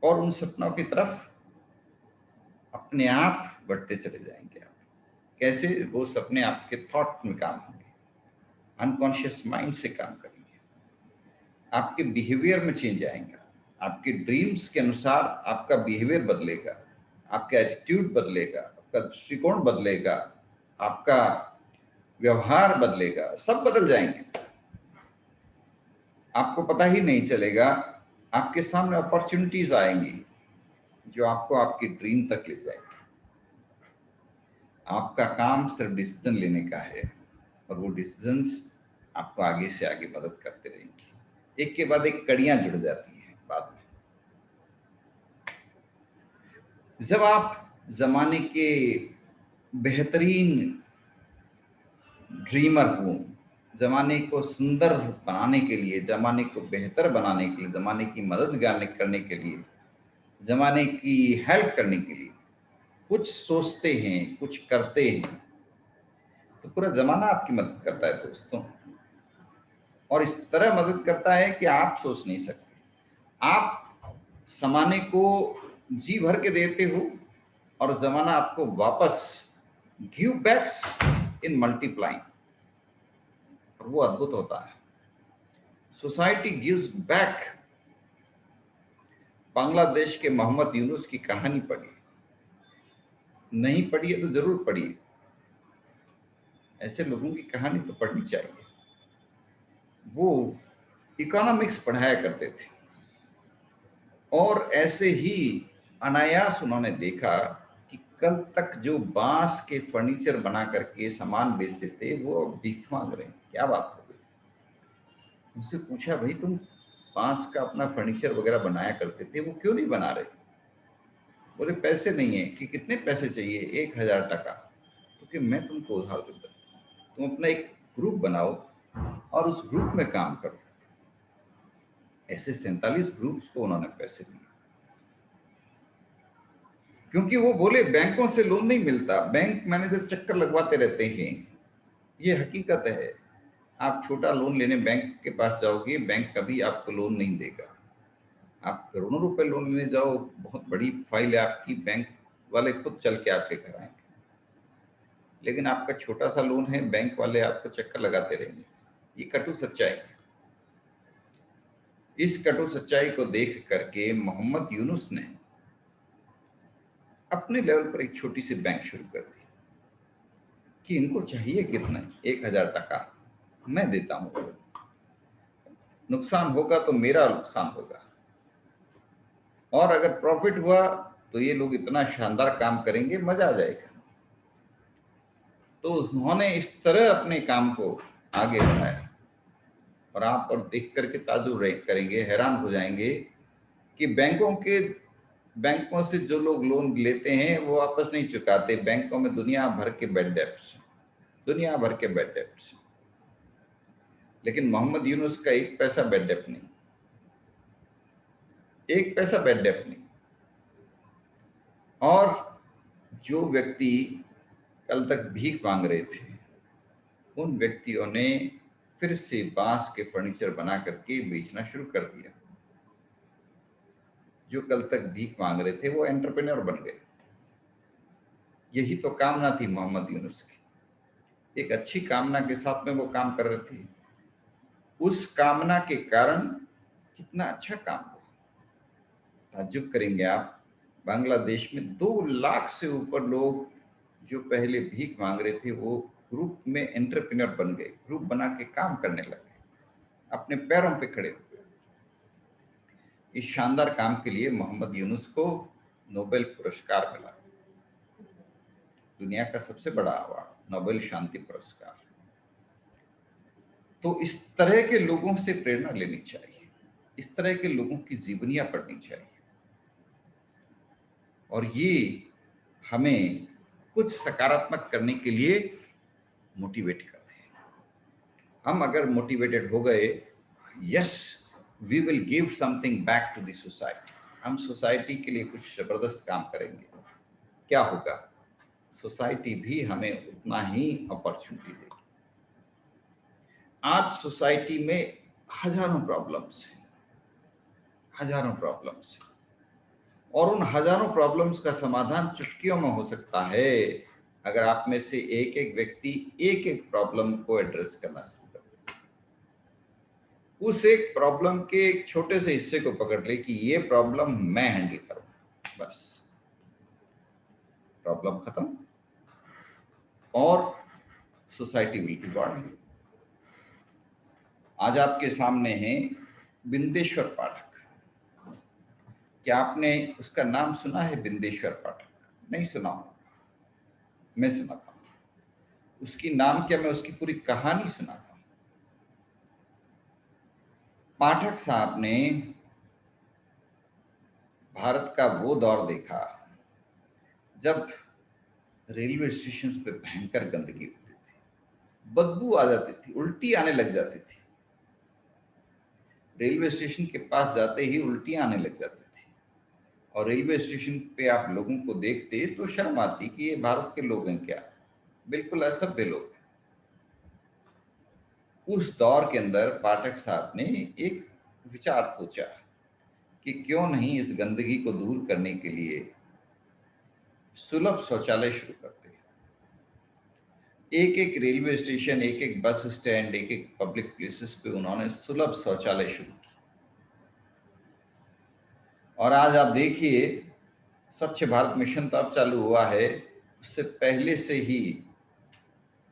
और उन सपनों की तरफ अपने आप बढ़ते चले जाएंगे आप। कैसे? वो सपने आपके थॉट में काम होंगे, अनकॉन्शियस माइंड से काम करेंगे, आपके बिहेवियर में चेंज आएगा, आपके ड्रीम्स के अनुसार आपका बिहेवियर बदलेगा, आपका एटीट्यूड बदलेगा, आपका दृष्टिकोण बदलेगा, आपका व्यवहार बदलेगा, सब बदल जाएंगे। आपको पता ही नहीं चलेगा, आपके सामने अपॉर्चुनिटीज आएंगी जो आपको आपकी ड्रीम तक ले जाएगी। आपका काम सिर्फ डिसीजन लेने का है और वो डिसीजंस आपको आगे से आगे मदद करते रहेंगे। एक के बाद एक कड़ियां जुड़ जाती हैं बाद में। जब आप जमाने के बेहतरीन ड्रीमर हो, जमाने को सुंदर बनाने के लिए, जमाने को बेहतर बनाने के लिए, जमाने की मदद करने के लिए, जमाने की हेल्प करने के लिए कुछ सोचते हैं, कुछ करते हैं, तो पूरा जमाना आपकी मदद करता है दोस्तों। और इस तरह मदद करता है कि आप सोच नहीं सकते। आप जमाने को जी भर के देते हो और जमाना आपको वापस गिव बैक्स इन मल्टीप्लाइंग, और वो अद्भुत होता है। Society gives back. बांग्लादेश के मोहम्मद यूनुस की कहानी पढ़िए, नहीं पढ़ी है तो जरूर पढ़िए। ऐसे लोगों की कहानी तो पढ़नी चाहिए। वो इकोनॉमिक्स पढ़ाया करते थे और ऐसे ही अनायास उन्होंने देखा कि कल तक जो बांस के फर्नीचर बना करके सामान बेचते थे वो भीख मांग रहे हैं। क्या बात हो गई? उनसे पूछा, भाई तुम बांस का अपना फर्नीचर वगैरह बनाया करते थे, वो क्यों नहीं बना रहे? बोले पैसे नहीं है। कि कितने पैसे चाहिए? 1000 टका। तो कि मैं तुमको उधार दे देता हूं, तुम अपना एक ग्रुप बनाओ और उस ग्रुप में काम करो। ऐसे 47 ग्रुप्स को उन्होंने पैसे दिए, क्योंकि वो बोले बैंकों से लोन नहीं मिलता, बैंक मैनेजर चक्कर लगवाते रहते हैं। ये हकीकत है। आप छोटा लोन लेने बैंक के पास जाओगे, बैंक कभी आपको लोन नहीं देगा। आप करोड़ों रुपए लोन लेने जाओ, बहुत बड़ी फाइल है आपकी, बैंक वाले खुद चल के आपके घर आएंगे। लेकिन आपका छोटा सा लोन है, बैंक वाले आपको चक्कर लगाते रहेंगे। ये कटु सच्चाई है। इस कटु सच्चाई को देख करके मोहम्मद यूनुस ने अपने लेवल पर एक छोटी सी बैंक शुरू कर दी कि इनको चाहिए कितना? 1000 टका मैं देता हूं, नुकसान होगा तो मेरा नुकसान होगा, और अगर प्रॉफिट हुआ तो ये लोग इतना शानदार काम करेंगे, मजा आ जाएगा। तो उन्होंने इस तरह अपने काम को आगे बढ़ाया और आप और देख करके ताजुब करेंगे, हैरान हो जाएंगे कि बैंकों से जो लोग लोन लेते हैं वो वापस नहीं चुकाते। बैंकों में दुनिया भर के बैड डेब्ट्स, दुनिया भर के बैड डेब्ट्स। लेकिन मोहम्मद यूनुस का एक पैसा बैड डेब्ट नहीं, एक पैसा बैड डेब्ट नहीं। और जो व्यक्ति कल तक भीख मांग रहे थे, उन व्यक्तियों ने फिर से बांस के फर्नीचर बना करके बेचना शुरू कर दिया। जो कल तक भीख मांग रहे थे वो एंटरप्रेन्योर बन गए। यही तो कामना थी मोहम्मद यूनुस की। एक अच्छी कामना के साथ में वो काम कर रहे थे। उस कामना के कारण कितना अच्छा काम हुआ। ताज्जुब करेंगे आप, बांग्लादेश में 2 लाख से ऊपर लोग जो पहले भीख मांग रहे थे वो ग्रुप में एंटरप्रेन्योर बन गए, ग्रुप बना के काम करने लगे, अपने पैरों पे खड़े हुए। इस शानदार काम के लिए मोहम्मद यूनुस को नोबेल पुरस्कार मिला, दुनिया का सबसे बड़ा अवार्ड, नोबेल शांति पुरस्कार। तो इस तरह के लोगों से प्रेरणा लेनी चाहिए, इस तरह के लोगों की जीवनियां पढ़नी चाहिए, और ये हमें कुछ सकारात्मक करने के लिए मोटिवेट करते हैं। हम अगर मोटिवेटेड हो गए, yes we will give something back to the society, हम सोसाइटी के लिए कुछ जबरदस्त काम करेंगे। क्या होगा? सोसाइटी भी हमें उतना ही अपॉर्चुनिटी देगी। आज सोसाइटी में हजारों प्रॉब्लम्स हैं, हजारों प्रॉब्लम्स हैं, और उन हजारों प्रॉब्लम्स का समाधान चुटकियों में हो सकता है अगर आप में से एक एक व्यक्ति एक एक प्रॉब्लम को एड्रेस करना शुरू कर दे, उस एक प्रॉब्लम के एक छोटे से हिस्से को पकड़ ले कि ये प्रॉब्लम मैं हैंडल करूंगा, बस प्रॉब्लम खत्म और सोसाइटी विल बी बॉडी। आज आपके सामने हैं बिंदेश्वर पाठक। क्या आपने उसका नाम सुना है? बिंदेश्वर पाठक नहीं सुना हो? मैं सुनाता हूं उसकी नाम क्या, मैं उसकी पूरी कहानी सुनाता हूं। पाठक साहब ने भारत का वो दौर देखा जब रेलवे स्टेशन पे भयंकर गंदगी होती थी, बदबू आ जाती थी, उल्टी आने लग जाती थी। रेलवे स्टेशन के पास जाते ही उल्टी आने लग जाती थी और रेलवे स्टेशन पे आप लोगों को देखते तो शर्म आती कि ये भारत के लोग हैं क्या, बिल्कुल असभ्य लोग हैं। उस दौर के अंदर पाठक साहब ने एक विचार सोचा कि क्यों नहीं इस गंदगी को दूर करने के लिए सुलभ शौचालय शुरू करते हैं। एक एक रेलवे स्टेशन, एक एक बस स्टैंड, एक एक पब्लिक प्लेसेस पे उन्होंने सुलभ शौचालय शुरू किया। और आज आप देखिए स्वच्छ भारत मिशन तो अब चालू हुआ है, उससे पहले से ही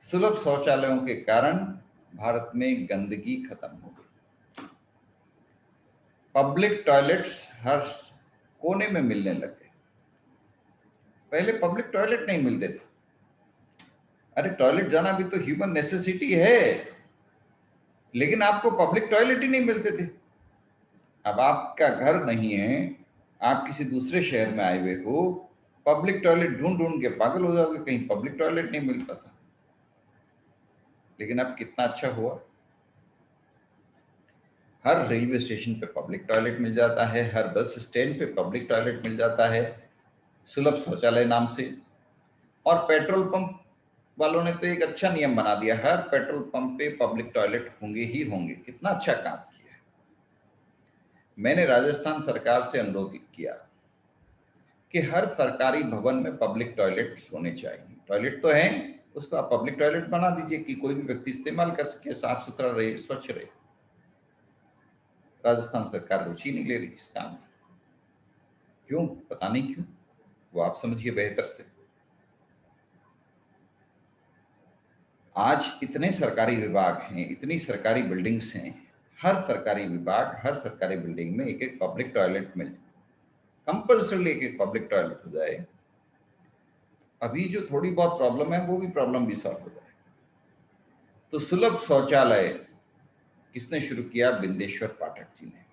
सुलभ शौचालयों के कारण भारत में गंदगी खत्म हो गई। पब्लिक टॉयलेट्स हर कोने में मिलने लगे। पहले पब्लिक टॉयलेट नहीं मिलते थे। अरे टॉयलेट जाना भी तो ह्यूमन नेसेसिटी है, लेकिन आपको पब्लिक टॉयलेट ही नहीं मिलते थे। अब आपका घर नहीं है, आप किसी दूसरे शहर में आए हुए हो, पब्लिक टॉयलेट ढूंढ ढूंढ के पागल हो जाओगे, कहीं पब्लिक टॉयलेट नहीं मिलता था। लेकिन अब कितना अच्छा हुआ, हर रेलवे स्टेशन पे पब्लिक टॉयलेट मिल जाता है, हर बस स्टैंड पे पब्लिक टॉयलेट मिल जाता है सुलभ शौचालय नाम से। और पेट्रोल पंप वालों ने तो एक अच्छा नियम बना दिया, हर पेट्रोल पंप पे पब्लिक टॉयलेट होंगे ही होंगे। कितना अच्छा काम किया है। मैंने राजस्थान सरकार से अनुरोध किया कि हर सरकारी भवन में पब्लिक टॉयलेट्स होने चाहिए। टॉयलेट तो है, उसको आप पब्लिक टॉयलेट बना दीजिए कि कोई भी व्यक्ति इस्तेमाल कर सके, साफ सुथरा रहे, स्वच्छ रहे। राजस्थान सरकार रुचि नहीं ले रही इस काम में। क्यों? पता नहीं क्यों, वो आप समझिए बेहतर से। आज इतने सरकारी विभाग हैं, इतनी सरकारी बिल्डिंग्स हैं, हर सरकारी विभाग, हर सरकारी बिल्डिंग में एक एक पब्लिक टॉयलेट मिल, कंपल्सरी एक एक पब्लिक टॉयलेट हो जाए। अभी जो थोड़ी बहुत प्रॉब्लम है वो भी प्रॉब्लम भी सॉल्व हो जाए। तो सुलभ शौचालय किसने शुरू किया? बिंदेश्वर पाठक जी ने।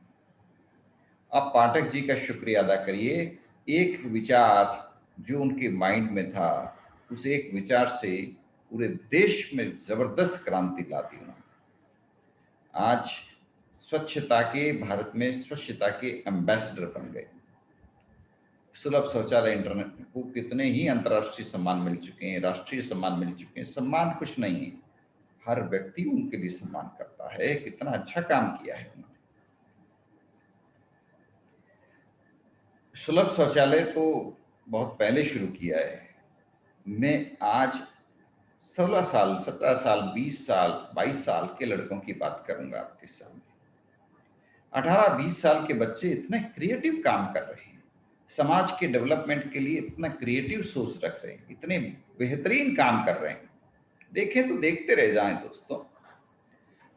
आप पाठक जी का शुक्रिया अदा करिए। एक विचार जो उनके माइंड में था, उस एक विचार से पूरे देश में जबरदस्त क्रांति ला दी उन्होंने। आज स्वच्छता के, भारत में स्वच्छता के एम्बेसडर बन गए। सुलभ शौचालय इंटरनेट को कितने ही अंतर्राष्ट्रीय सम्मान मिल चुके हैं, राष्ट्रीय सम्मान मिल चुके हैं। सम्मान कुछ नहीं है, हर व्यक्ति उनके लिए सम्मान करता है। कितना अच्छा काम किया है उन्होंने। सुलभ शौचालय तो बहुत पहले शुरू किया है। मैं आज 16 साल, 17 साल, 20 साल, 22 साल के लड़कों की बात करूंगा आपके सामने। 18-20 साल के बच्चे इतने क्रिएटिव काम कर रहे हैं, समाज के डेवलपमेंट के लिए इतना क्रिएटिव सोच रख रहे हैं, इतने बेहतरीन काम कर रहे हैं। देखें तो देखते रह जाएं दोस्तों।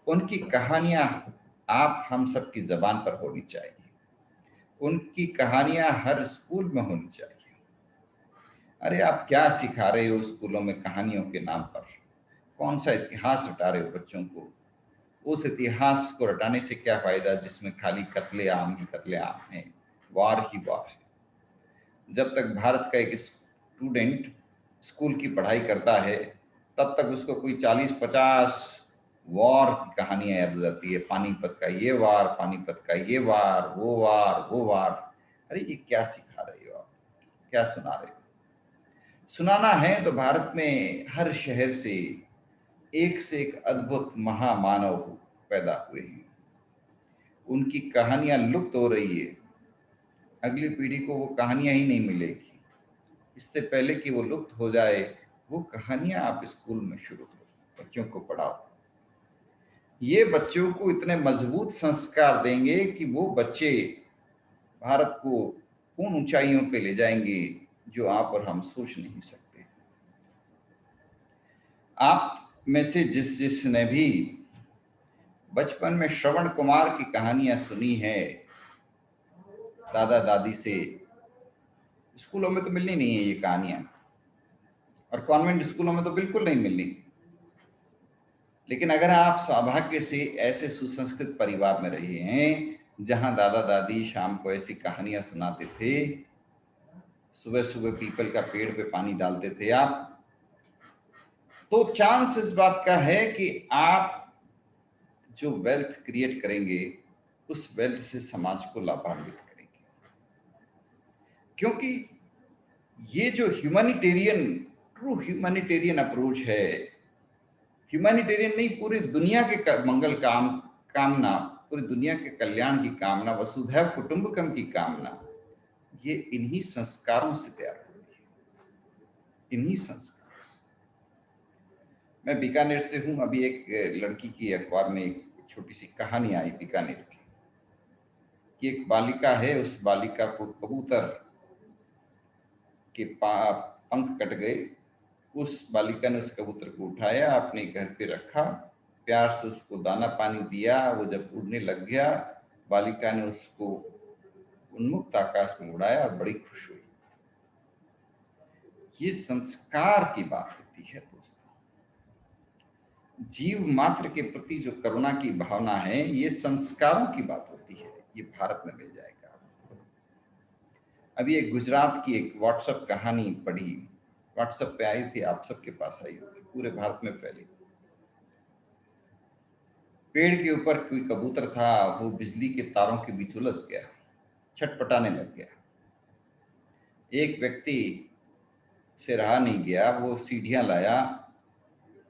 उनकी कहानियां आप हम सब की जबान पर होनी चाहिए। उनकी कहानियां हर स्कूल में होनी चाहिए। अरे आप क्या सिखा रहे हो स्कूलों में कहानियों के नाम पर? कौन सा इतिहास रटा रहे हो बच्चों को? उस इतिहास को रटाने से क्या फायदा जिसमें खाली कत्ले आम ही कत्ले आम है, वार ही वार है। जब तक भारत का एक स्टूडेंट स्कूल की पढ़ाई करता है तब तक उसको कोई 40-50 वॉर की कहानियां याद हो जाती है। पानीपत का ये वार, पानीपत का ये वार, वो वार। अरे ये क्या सिखा रहे हो आप, क्या सुना रहे हो? सुनाना है तो भारत में हर शहर से एक अद्भुत महामानव पैदा हुए हैं। उनकी कहानियां लुप्त हो रही है। अगली पीढ़ी को वो कहानियां ही नहीं मिलेगी। इससे पहले कि वो लुप्त हो जाए, वो कहानियां आप स्कूल में शुरू करो, बच्चों को पढ़ाओ। ये बच्चों को इतने मजबूत संस्कार देंगे कि वो बच्चे भारत को उन ऊंचाइयों पे ले जाएंगे जो आप और हम सोच नहीं सकते। आप में से जिस जिसने भी बचपन में श्रवण कुमार की कहानियां सुनी है दादा दादी से, स्कूलों में तो मिलनी नहीं है ये कहानियां, और कॉन्वेंट स्कूलों में तो बिल्कुल नहीं मिलनी। लेकिन अगर आप सौभाग्य से ऐसे सुसंस्कृत परिवार में रहे हैं जहां दादा दादी शाम को ऐसी कहानियां सुनाते थे, सुबह सुबह पीपल का पेड़ पे पानी डालते थे आप, तो चांस इस बात का है कि आप जो वेल्थ क्रिएट करेंगे उस वेल्थ से समाज को लाभान्वित करेंगे। क्योंकि ये जो ह्यूमैनिटेरियन, ट्रू ह्यूमैनिटेरियन अप्रोच है, ह्यूमैनिटेरियन नहीं, पूरी दुनिया के मंगल कामना, पूरी दुनिया के कल्याण की कामना, वसुधैव कुटुंबकम की कामना, ये इन्हीं संस्कारों से तैयार होती है, इन्हीं संस्कारों से। मैं बीकानेर से हूं। अभी एक लड़की की अखबार में एक छोटी सी कहानी आई बीकानेर की, कि एक बालिका है, उस बालिका को कबूतर के पंख कट गए। उस बालिका ने उस कबूतर को उठाया, अपने घर पे रखा, प्यार से उसको दाना पानी दिया। वो जब उड़ने लग गया, बालिका ने उसको उन्मुक्त आकाश में उड़ाया और बड़ी खुश हुई। ये संस्कार की बात होती है दोस्तों। जीव मात्र के प्रति जो करुणा की भावना है, ये संस्कारों की बात होती है। ये भारत में मिल जाएगा। अभी एक गुजरात की एक व्हाट्सएप कहानी पढ़ी, व्हाट्सएप पे आई थी, आप सबके पास आई होगी, पूरे भारत में फैली। पेड़ के ऊपर कोई कबूतर था, वो बिजली के तारों के बीच उलझ गया, छटपटाने लग गया। एक व्यक्ति से रहा नहीं गया, वो सीढ़ियां लाया,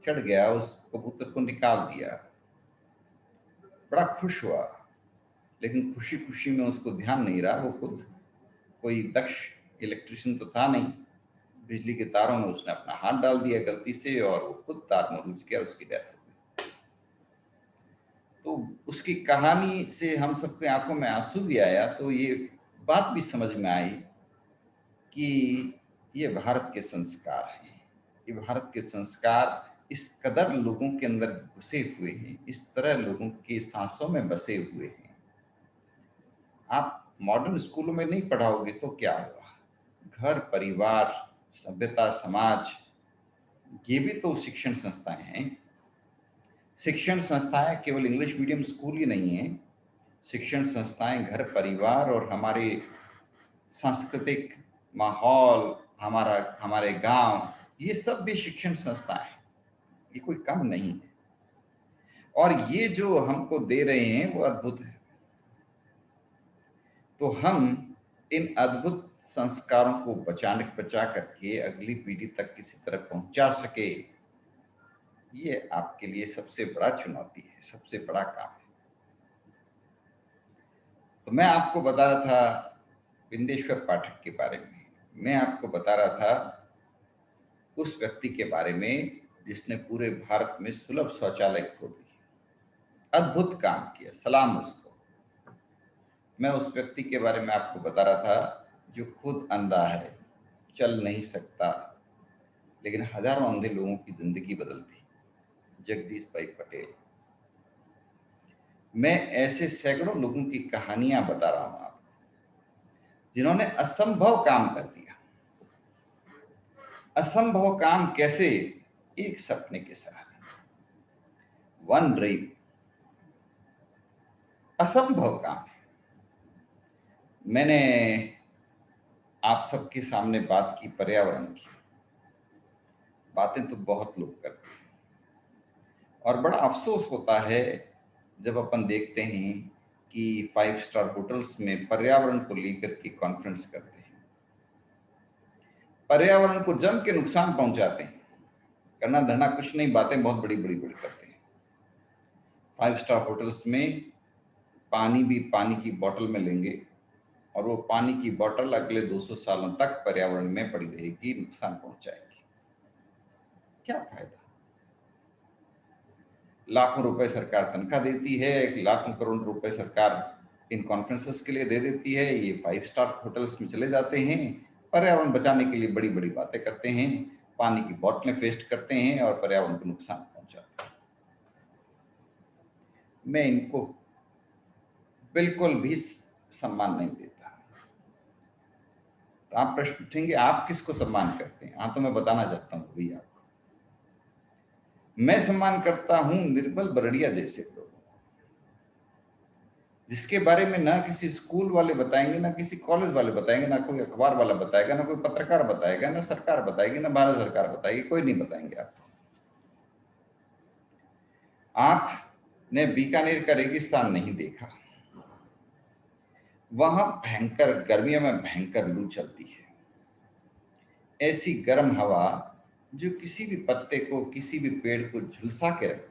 चढ़ गया, उस कबूतर को निकाल दिया। बड़ा खुश हुआ, लेकिन खुशी खुशी में उसको ध्यान नहीं रहा, वो खुद कोई दक्ष इलेक्ट्रिशियन तो था नहीं, बिजली के तारों में उसने अपना हाथ डाल दिया गलती से, और वो खुद तार में उलझ गया, उसकी डेथ हो गई। तो उसकी कहानी से हम सबके आंखों में आंसू भी आया, तो ये बात भी समझ में आई कि ये भारत के संस्कार हैं। ये भारत के संस्कार इस कदर लोगों के अंदर घुसे हुए हैं, इस तरह लोगों की सांसों में बसे हुए हैं। आप मॉडर्न स्कूलों में नहीं पढ़ाओगे तो क्या होगा? घर परिवार सभ्यता समाज, ये भी तो शिक्षण संस्थाएं हैं। शिक्षण संस्थाएं केवल इंग्लिश मीडियम स्कूल ही नहीं है। शिक्षण संस्थाएं घर परिवार और हमारे सांस्कृतिक माहौल, हमारे गांव, ये सब भी शिक्षण संस्थाएं हैं, ये कोई कम नहीं है। और ये जो हमको दे रहे हैं वो अद्भुत है। तो हम इन अद्भुत संस्कारों को बचा करके अगली पीढ़ी तक किसी तरह पहुंचा सके, ये आपके लिए सबसे बड़ा चुनौती है, सबसे बड़ा काम है। तो मैं आपको बता रहा था बिंदेश्वर पाठक के बारे में, मैं आपको बता रहा था उस व्यक्ति के बारे में जिसने पूरे भारत में सुलभ शौचालय खोल दिए, अद्भुत काम किया, सलाम उसको। मैं उस व्यक्ति के बारे में आपको बता रहा था जो खुद अंधा है, चल नहीं सकता, लेकिन हजारों अंधे लोगों की जिंदगी बदल दी, जगदीश भाई पटेल। मैं ऐसे सैकड़ों लोगों की कहानियां बता रहा हूं आपको, जिन्होंने असंभव काम कर दिया। असंभव काम कैसे? एक सपने के सहारे, वन ड्रीम। असंभव काम है। मैंने आप सबके सामने बात की पर्यावरण की, बातें तो बहुत लोग करते हैं, और बड़ा अफसोस होता है जब अपन देखते हैं कि 5 स्टार होटल्स में पर्यावरण को लेकर के कॉन्फ्रेंस करते हैं, पर्यावरण को जम के नुकसान पहुंचाते हैं। करना धरना कुछ नहीं, बातें बहुत बड़ी बड़ी बड़ी करते हैं। 5 स्टार होटल्स में पानी भी पानी की बोतल में लेंगे, और वो पानी की बोतल अगले 200 सालों तक पर्यावरण में पड़ी रहेगी, नुकसान पहुंचाएगी। क्या फायदा? लाखों रुपए सरकार तनख्वाह देती है, लाखों करोड़ रुपए सरकार इन कॉन्फ्रेंसेस के लिए दे देती है, ये 5 स्टार होटल्स में चले जाते हैं, पर्यावरण बचाने के लिए बड़ी बड़ी बातें करते हैं, पानी की बोतलें वेस्ट करते हैं और पर्यावरण को नुकसान पहुंचाते हैं। मैं इनको बिल्कुल भी सम्मान नहीं देता। तो आप प्रश्न पूछेंगे आप किसको सम्मान करते हैं? हाँ, तो मैं बताना चाहता हूँ भैया आपको। मैं सम्मान करता हूं निर्मल बरड़िया जैसे लोग, जिसके बारे में ना किसी स्कूल वाले बताएंगे, ना किसी कॉलेज वाले बताएंगे, ना कोई अखबार वाला बताएगा, ना कोई पत्रकार बताएगा, ना सरकार बताएगी, ना भारत सरकार बताएगी, कोई नहीं बताएंगे आपको। आपने बीकानेर का रेगिस्तान नहीं देखा, वहां भयंकर गर्मियों में भयंकर लू चलती है, ऐसी गर्म हवा जो किसी भी पत्ते को, किसी भी पेड़ को झुलसा के रख।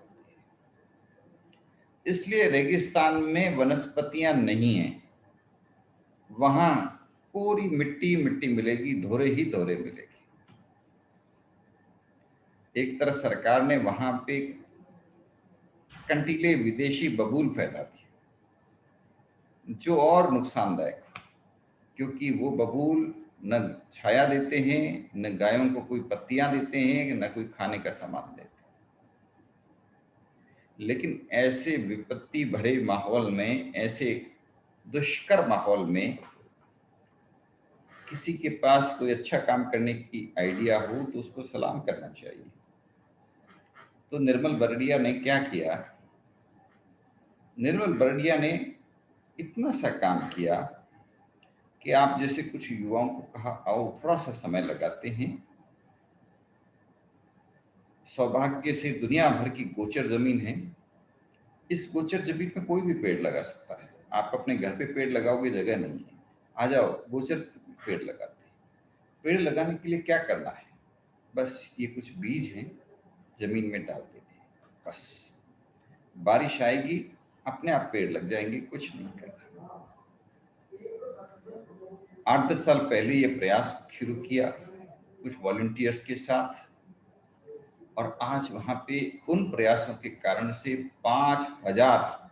इसलिए रेगिस्तान में वनस्पतियां नहीं है, वहां पूरी मिट्टी मिट्टी मिलेगी, धोरे ही धोरे मिलेगी। एक तरफ सरकार ने वहां पे कंटीले विदेशी बबूल फैला दिए, जो और नुकसानदायक, क्योंकि वो बबूल न छाया देते हैं, न गायों को कोई पत्तियां देते हैं, न कोई खाने का सामान देते हैं। लेकिन ऐसे विपत्ति भरे माहौल में, ऐसे दुष्कर माहौल में किसी के पास कोई अच्छा काम करने की आइडिया हो तो उसको सलाम करना चाहिए। तो निर्मल बरड़िया ने क्या किया? निर्मल बरड़िया ने इतना सा काम किया कि आप जैसे कुछ युवाओं को कहा आओ थोड़ा सा समय लगाते हैं, सौभाग्य से दुनिया भर की गोचर जमीन है, इस गोचर जमीन में कोई भी पेड़ लगा सकता है। आप अपने घर पे पेड़ लगाओगे, जगह नहीं है, आ जाओ गोचर पेड़ लगाते हैं। पेड़ लगाने के लिए क्या करना है? बस ये कुछ बीज हैं, जमीन में डाल देते हैं, बस बारिश आएगी, अपने आप पेड़ लग जाएंगे, कुछ नहीं करना। 8-10 साल पहले ये प्रयास शुरू किया कुछ वॉलंटियर्स के साथ, और आज वहां पे उन प्रयासों के कारण से 5000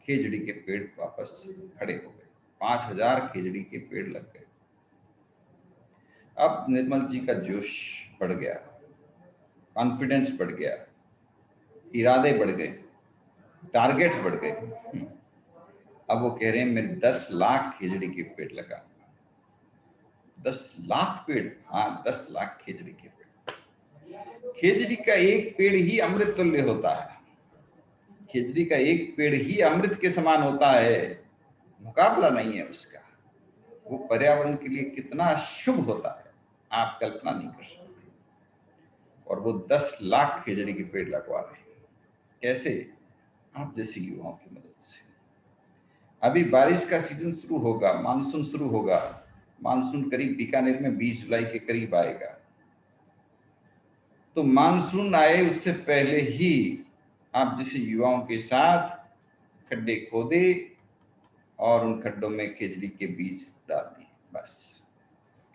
खेजड़ी के पेड़ वापस खड़े हो गए। 5000 खेजड़ी के पेड़ लग गए। अब निर्मल जी का जोश बढ़ गया, कॉन्फिडेंस बढ़ गया, इरादे बढ़ गए, टारगेट्स बढ़ गए। अब वो कह रहे हैं मैं 10 लाख खेजड़ी के पेड़ लगाऊंगा। 10 लाख पेड़? हाँ, 10 लाख खेजड़ी के पेड़। खेजड़ी का एक पेड़ ही अमृत तुल्य होता है। खेजड़ी का एक पेड़ ही अमृत के समान होता है, मुकाबला नहीं है उसका। वो पर्यावरण के लिए कितना शुभ होता है, आप कल्पना नहीं कर सकते। और वो 10 लाख खेजड़ी के पेड़ लगवा रहे हैं। कैसे? आप जैसे युवाओं की मदद से। अभी बारिश का सीजन शुरू होगा, मानसून शुरू होगा। मानसून करीब बीकानेर में 20 जुलाई के करीब आएगा। तो मानसून आए उससे पहले ही आप जैसे युवाओं के साथ खड्डे खोदे और उन खड्डों में खेजड़ी के बीज डाल दिए। बस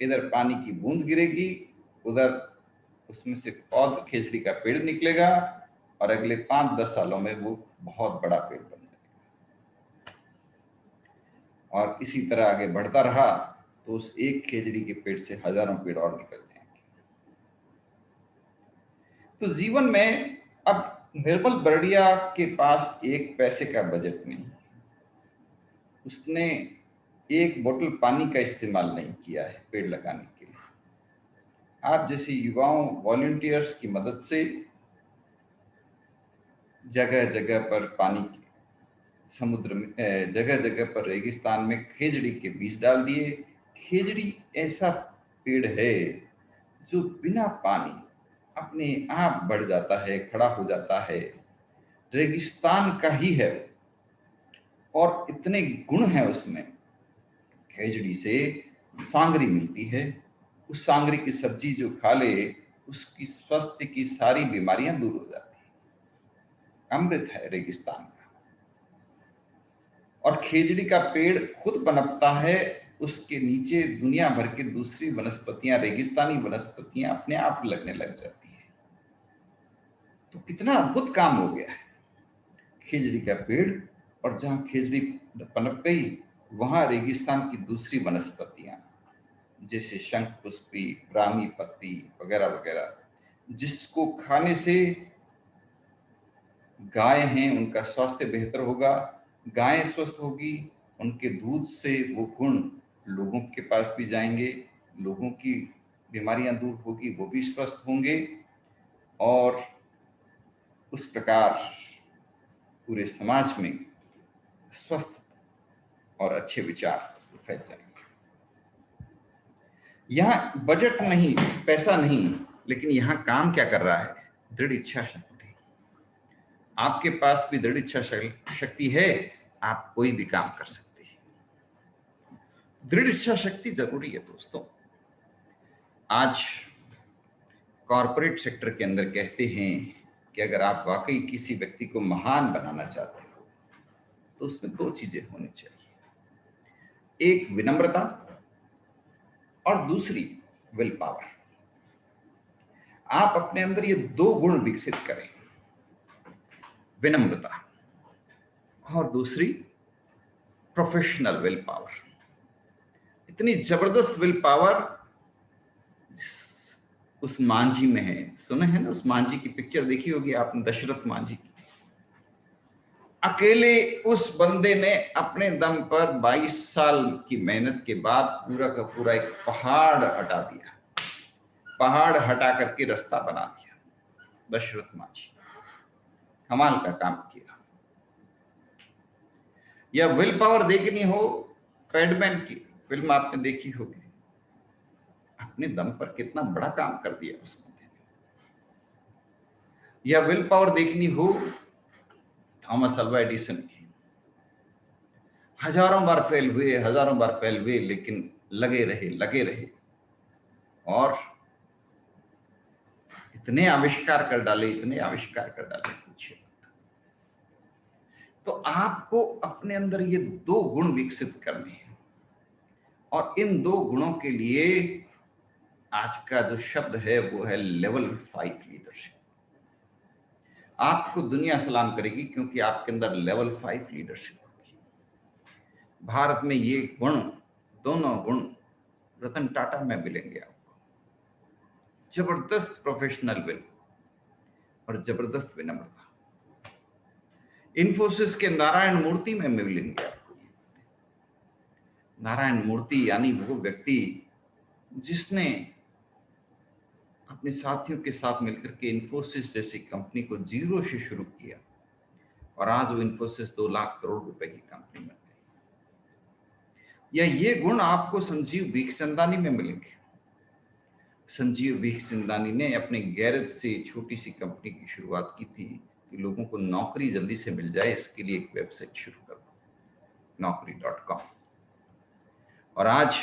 इधर पानी की बूंद गिरेगी, उधर उसमें से पौध खेजड़ी का पेड़ निकलेगा और अगले 5-10 सालों में वो बहुत बड़ा पेड़ बन जाएगा। और इसी तरह आगे बढ़ता रहा तो उस एक खेजड़ी के पेड़ से हजारों पेड़ और निकल जाएंगे। तो जीवन में अब निर्मल बरड़िया के पास एक पैसे का बजट नहीं, उसने एक बोतल पानी का इस्तेमाल नहीं किया है पेड़ लगाने के लिए। आप जैसे युवाओं, वॉलंटियर्स की मदद से जगह जगह पर पानी, समुद्र में, जगह जगह पर रेगिस्तान में खेजड़ी के बीज डाल दिए। खेजड़ी ऐसा पेड़ है जो बिना पानी अपने आप बढ़ जाता है, खड़ा हो जाता है, रेगिस्तान का ही है। और इतने गुण हैं उसमें, खेजड़ी से सांगरी मिलती है, उस सांगरी की सब्जी जो खा ले उसकी स्वास्थ्य की सारी बीमारियां दूर हो जाती है। अमृत है रेगिस्तान का। और खेजड़ी का पेड़ खुद पनपता है उसके नीचे दुनिया भर की दूसरी वनस्पतियां, रेगिस्तानी वनस्पतियां अपने आप लगने लग जाती है। तो कितना अद्भुत काम हो गया है। खिजड़ी का पेड़, और जहां खिजड़ी पनप गई वहां रेगिस्तान की दूसरी वनस्पतियां, जैसे शंखपुष्पी, ब्राह्मी पत्ती वगैरह वगैरह, जिसको खाने से गाय हैं उनका स्वास्थ्य बेहतर होगा, गायें स्वस्थ होगी, उनके दूध से वो गुण लोगों के पास भी जाएंगे, लोगों की बीमारियां दूर होगी, वो भी स्वस्थ होंगे, और उस प्रकार पूरे समाज में स्वस्थ और अच्छे विचार फैल जाएंगे। यहाँ बजट नहीं, पैसा नहीं, लेकिन यहाँ काम क्या कर रहा है? दृढ़ इच्छा शक्ति। आपके पास भी दृढ़ इच्छा शक्ति है, आप कोई भी काम कर सकते हैं। दृढ़ इच्छा शक्ति जरूरी है दोस्तों। आज कॉर्पोरेट सेक्टर के अंदर कहते हैं कि अगर आप वाकई किसी व्यक्ति को महान बनाना चाहते हो तो उसमें दो चीजें होनी चाहिए, एक विनम्रता और दूसरी विल पावर। आप अपने अंदर ये दो गुण विकसित करें, विनम्रता और दूसरी प्रोफेशनल विल पावर। इतनी जबरदस्त विल पावर उस मांझी में है। सुने हैं ना, उस मांझी की पिक्चर देखी होगी आपने, दशरथ मांझी की। अकेले उस बंदे ने अपने दम पर 22 साल की मेहनत के बाद पूरा का पूरा एक पहाड़ हटा दिया, पहाड़ हटा करके रास्ता बना दिया। दशरथ मांझी कमाल का काम किया। या विल पावर देखनी हो, पैडमैन की फिल्म आपने देखी होगी, अपने दम पर कितना बड़ा काम कर दिया उस बंदे ने। या विल पावर देखनी हो थॉमस अल्वा एडिसन की, हजारों बार फेल हुए, हजारों बार फेल हुए, लेकिन लगे रहे और इतने आविष्कार कर डाले, इतने आविष्कार कर डाले, पूछिए। तो आपको अपने अंदर ये दो गुण विकसित करने हैं, और इन दो गुणों के लिए आज का जो शब्द है वो है लेवल 5 लीडरशिप। आपको दुनिया सलाम करेगी क्योंकि आपके अंदर लेवल 5 लीडरशिप होगी। भारत में ये गुण, दोनों गुण रतन टाटा में मिलेंगे आपको। जबरदस्त प्रोफेशनल विल और जबरदस्त विनम्रता। इन्फोसिस के नारायण मूर्ति में मिलेंगे आपको। नारायण मूर्ति यानी वो व्यक्ति जिसने अपने साथियों के साथ मिलकर के इन्फोसिस जैसी कंपनी को जीरो से शुरू किया, और आज वो इन्फोसिस 2 लाख करोड़ रुपए की कंपनी बन गई। या ये गुण आपको संजीव बिखचंदानी में मिलेंगे। संजीव बिखचंदानी ने अपने गैरेज से छोटी सी कंपनी की शुरुआत की थी कि लोगों को नौकरी जल्दी से मिल जाए, इसके लिए एक वेबसाइट शुरू कर दो, naukri.com। और आज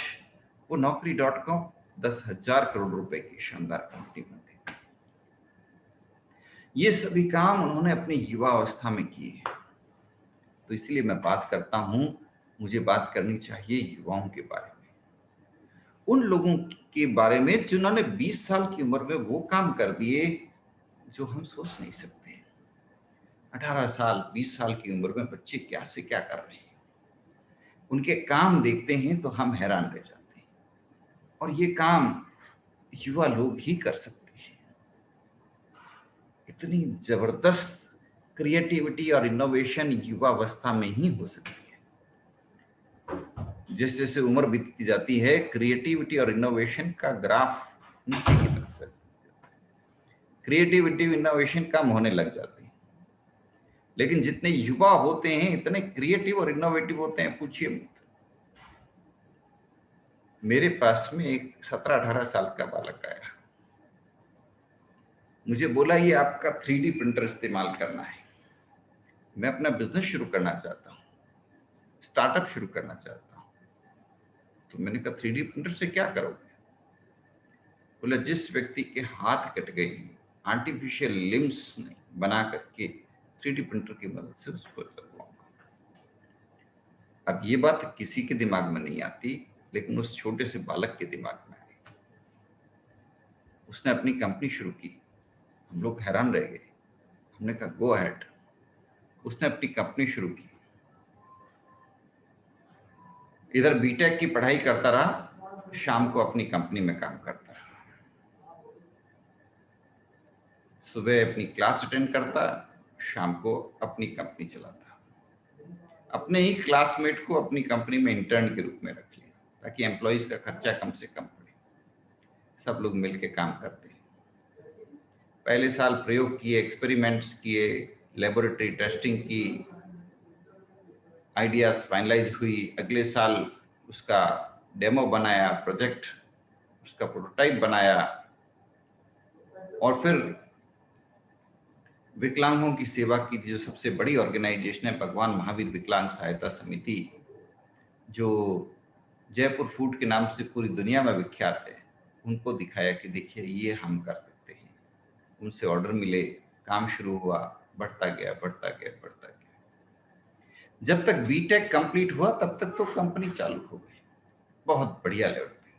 वो naukri.com 10,000 करोड़ रुपए की शानदार कंपनी बन गई। ये सभी काम उन्होंने अपनी युवा अवस्था में किए। तो इसलिए मैं बात करता हूं, मुझे बात करनी चाहिए युवाओं के बारे में, उन लोगों के बारे में जिन्होंने 20 साल की उम्र में वो काम कर दिए जो हम सोच नहीं सकते। 18 साल 20 साल की उम्र में बच्चे क्या से क्या कर रहे हैं, उनके काम देखते हैं तो हम हैरान रह जाते हैं। और ये काम युवा लोग ही कर सकते हैं। इतनी जबरदस्त क्रिएटिविटी और इनोवेशन युवा अवस्था में ही हो सकती है। जैसे जैसे उम्र बीतती जाती है, क्रिएटिविटी और इनोवेशन का ग्राफ नीचे की तरफ है, क्रिएटिविटी इनोवेशन कम होने लग जाती है। लेकिन जितने युवा होते हैं इतने क्रिएटिव और इनोवेटिव होते हैं, पूछिए मत। मेरे पास में एक 17-18 साल का बालक आया, मुझे बोला ये आपका 3D प्रिंटर इस्तेमाल करना है, मैं अपना बिजनेस शुरू करना चाहता हूँ, स्टार्टअप शुरू करना चाहता हूँ। तो मैंने कहा 3D प्रिंटर से क्या करोगे? बोला जिस व्यक्ति के हाथ कट गए आर्टिफिशियल लिम्स बना करके 3D प्रिंटर की मदद से उसको लगवाऊंगा। अब ये बात किसी के दिमाग में नहीं आती, लेकिन उस छोटे से बालक के दिमाग में आई। उसने अपनी कंपनी शुरू की। हम लोग हैरान रह गए। हमने कहा गो अहेड। उसने अपनी कंपनी शुरू की। इधर बीटेक की पढ़ाई करता रहा, शाम को अपनी कंपनी में काम करता रहा। सुबह अपनी क्लास अटेंड करता, शाम को अपनी कंपनी चलाता। अपने ही क्लासमेट को अपनी कंपनी में इंटर्न के रूप में रख लिया ताकि एम्प्लॉइज का खर्चा कम से कम पड़े। सब लोग मिलके काम करते हैं। पहले साल प्रयोग किए, एक्सपेरिमेंट्स किए, लेबोरेटरी टेस्टिंग की, आइडियाज फाइनलाइज हुई। अगले साल उसका डेमो बनाया, प्रोजेक्ट उसका प्रोटोटाइप बनाया, और फिर विकलांगों की सेवा की जो सबसे बड़ी ऑर्गेनाइजेशन है भगवान महावीर विकलांग सहायता समिति, जो जयपुर फूड के नाम से पूरी दुनिया में विख्यात है, उनको दिखाया कि देखिए ये हम कर सकते हैं। उनसे ऑर्डर मिले, काम शुरू हुआ, बढ़ता गया बढ़ता गया बढ़ता गया। जब तक बीटेक कंप्लीट हुआ तब तक तो कंपनी चालू हो गई, बहुत बढ़िया लेवल पे।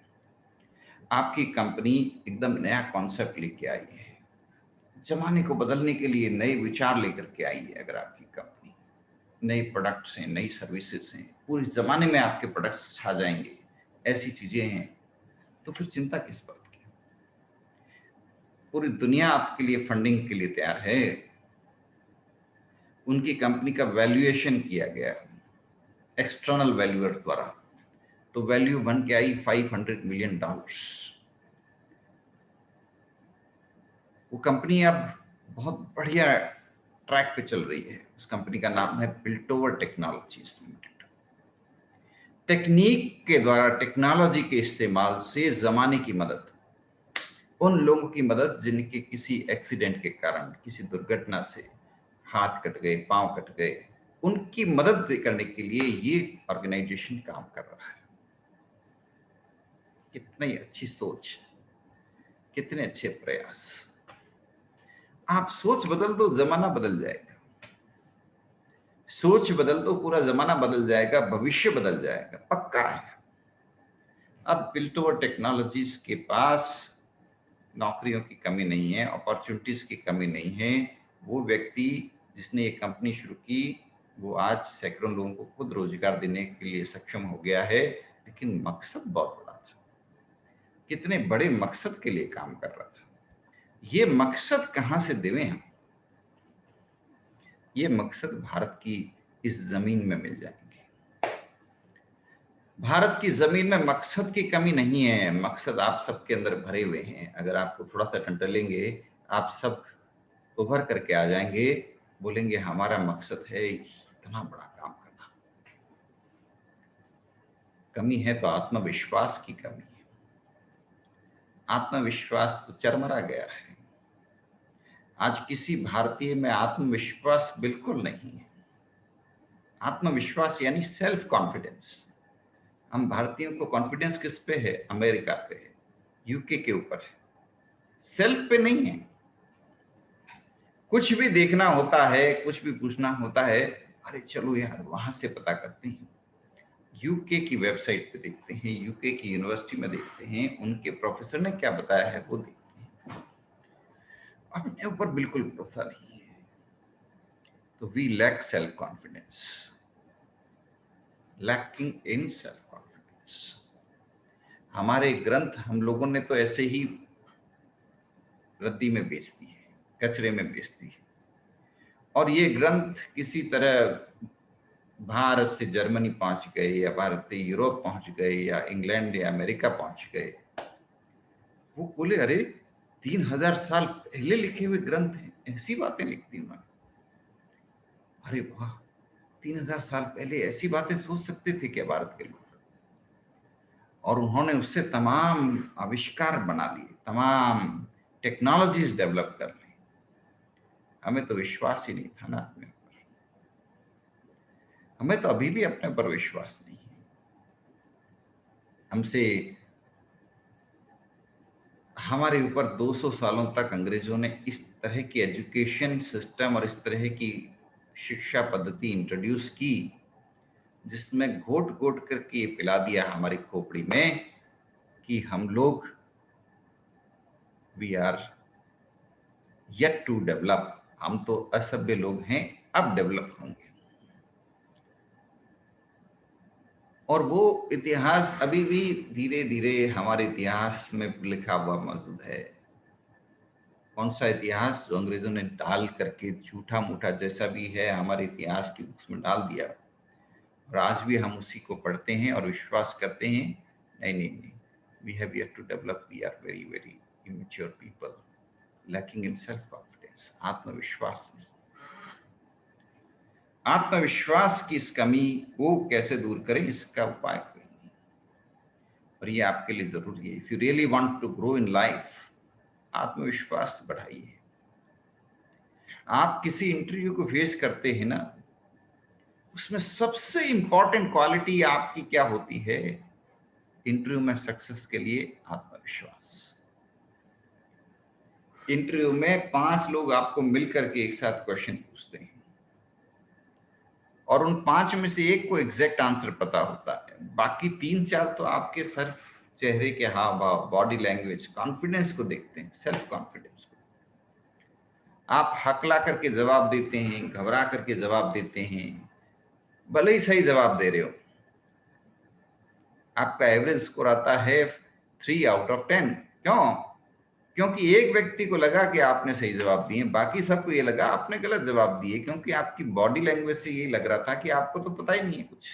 आपकी कंपनी एकदम नया कॉन्सेप्ट लेके आई है, जमाने को बदलने के लिए नए विचार लेकर के आई है। अगर आपकी कंपनी नए प्रोडक्ट्स हैं, नई सर्विसेज हैं, पूरे जमाने में आपके प्रोडक्ट्स छा जाएंगे, ऐसी चीजें हैं, तो फिर चिंता किस बात की। पूरी दुनिया आपके लिए फंडिंग के लिए तैयार है। उनकी कंपनी का वैल्यूएशन किया गया एक्सटर्नल वैल्यूअर द्वारा, तो वैल्यू बन के आई $500 मिलियन। वो कंपनी अब बहुत बढ़िया ट्रैक पे चल रही है। उस कंपनी का नाम है पिल्टोवर टेक्नोलॉजीज लिमिटेड। टेक्निक के द्वारा, टेक्नोलॉजी के इस्तेमाल से जमाने की मदद, उन लोगों की मदद जिनके किसी एक्सीडेंट के कारण, किसी दुर्घटना से हाथ कट गए, पांव कट गए, उनकी मदद करने के लिए ये ऑर्गेनाइजेशन काम कर रहा है। कितनी अच्छी सोच, कितने अच्छे प्रयास। आप सोच बदल दो, जमाना बदल जाएगा। सोच बदल दो, पूरा जमाना बदल जाएगा, भविष्य बदल जाएगा, पक्का है। अब पिल्टोवर टेक्नोलॉजीज के पास नौकरियों की कमी नहीं है, अपॉर्चुनिटीज की कमी नहीं है। वो व्यक्ति जिसने ये कंपनी शुरू की, वो आज सैकड़ों लोगों को खुद रोजगार देने के लिए सक्षम हो गया है। लेकिन मकसद बहुत बड़ा था, कितने बड़े मकसद के लिए काम कर रहा था। ये मकसद कहां से देवें हम? ये मकसद भारत की इस जमीन में मिल जाएंगे। भारत की जमीन में मकसद की कमी नहीं है, मकसद आप सबके अंदर भरे हुए हैं। अगर आपको थोड़ा सा टंटलेंगे, आप सब उभर करके आ जाएंगे, बोलेंगे हमारा मकसद है इतना बड़ा काम करना। कमी है तो आत्मविश्वास की कमी है। आत्मविश्वास तो चरमरा गया है। आज किसी भारतीय में आत्मविश्वास बिल्कुल नहीं है। आत्मविश्वास यानी सेल्फ कॉन्फिडेंस। हम भारतीयों को कॉन्फिडेंस किस पे है? अमेरिका पे है, यूके के ऊपर है, सेल्फ पे नहीं है। कुछ भी देखना होता है, कुछ भी पूछना होता है, अरे चलो यार वहां से पता करते हैं, यूके की वेबसाइट पे देखते हैं, यूके की यूनिवर्सिटी में देखते हैं, उनके प्रोफेसर ने क्या बताया है वो देखते हैं। अपने ऊपर बिल्कुल भरोसा नहीं है, तो we lack self confidence, lacking in self confidence. हमारे ग्रंथ हम लोगों ने तो ऐसे ही रद्दी में बेच दी है, कचरे में बेच दी है। और ये ग्रंथ किसी तरह भारत से जर्मनी पहुंच गए, या भारत से यूरोप पहुंच गए, या इंग्लैंड या अमेरिका पहुंच गए। वो बोले अरे 3000 साल पहले लिखे हुए ग्रंथ हैं, ऐसी बातें लिखती उन्होंने। अरे वाह, 3000 साल पहले ऐसी बातें सोच सकते थे क्या भारत के लोग? और उन्होंने उससे तमाम आविष्कार बना लिए, तमाम टेक्नोलॉजीज डेवलप कर ली। हमें तो विश्वास ही नहीं था ना अपने ऊपर। हमें तो अभी भी अपने ऊपर विश्वास नहीं है। हमसे, हमारे ऊपर 200 सालों तक अंग्रेजों ने इस तरह की एजुकेशन सिस्टम और इस तरह की शिक्षा पद्धति इंट्रोड्यूस की, जिसमें घोट घोट करके ये पिला दिया हमारी खोपड़ी में कि हम लोग we are yet to develop, हम तो असभ्य लोग हैं, अब डेवलप होंगे। और वो इतिहास अभी भी धीरे धीरे हमारे इतिहास में लिखा हुआ मौजूद है। कौन सा इतिहास? जो अंग्रेजों ने डाल करके झूठा मूठा जैसा भी है हमारे इतिहास की बुक्स में डाल दिया, और आज भी हम उसी को पढ़ते हैं और विश्वास करते हैं। नहीं नहीं नहीं, we have yet to develop, we are very very immature people, lacking in self confidence, आत्मविश्वास नहीं। आत्मविश्वास की इस कमी को कैसे दूर करें, इसका उपाय कोई नहीं, और ये आपके लिए जरूरी है। If you really want to grow in life, आत्मविश्वास बढ़ाइए। आप किसी इंटरव्यू को फेस करते हैं ना, उसमें सबसे इंपॉर्टेंट क्वालिटी आपकी क्या होती है इंटरव्यू में सक्सेस के लिए? आत्मविश्वास। इंटरव्यू में 5 लोग आपको मिलकर के एक साथ क्वेश्चन पूछते हैं, और उन 5 में से एक को एग्जैक्ट आंसर पता होता है, बाकी 3-4 तो आपके सिर्फ चेहरे के हाव भाव, बॉडी लैंग्वेज, कॉन्फिडेंस को देखते हैं, सेल्फ कॉन्फिडेंस को। आप हकला करके जवाब देते हैं, घबरा करके जवाब देते हैं, भले ही सही जवाब दे रहे हो, आपका एवरेज स्कोर आता है 3/10। क्यों? क्योंकि एक व्यक्ति को लगा कि आपने सही जवाब दिए, बाकी सबको ये लगा आपने गलत जवाब दिए, क्योंकि आपकी बॉडी लैंग्वेज से ये लग रहा था कि आपको तो पता ही नहीं है कुछ।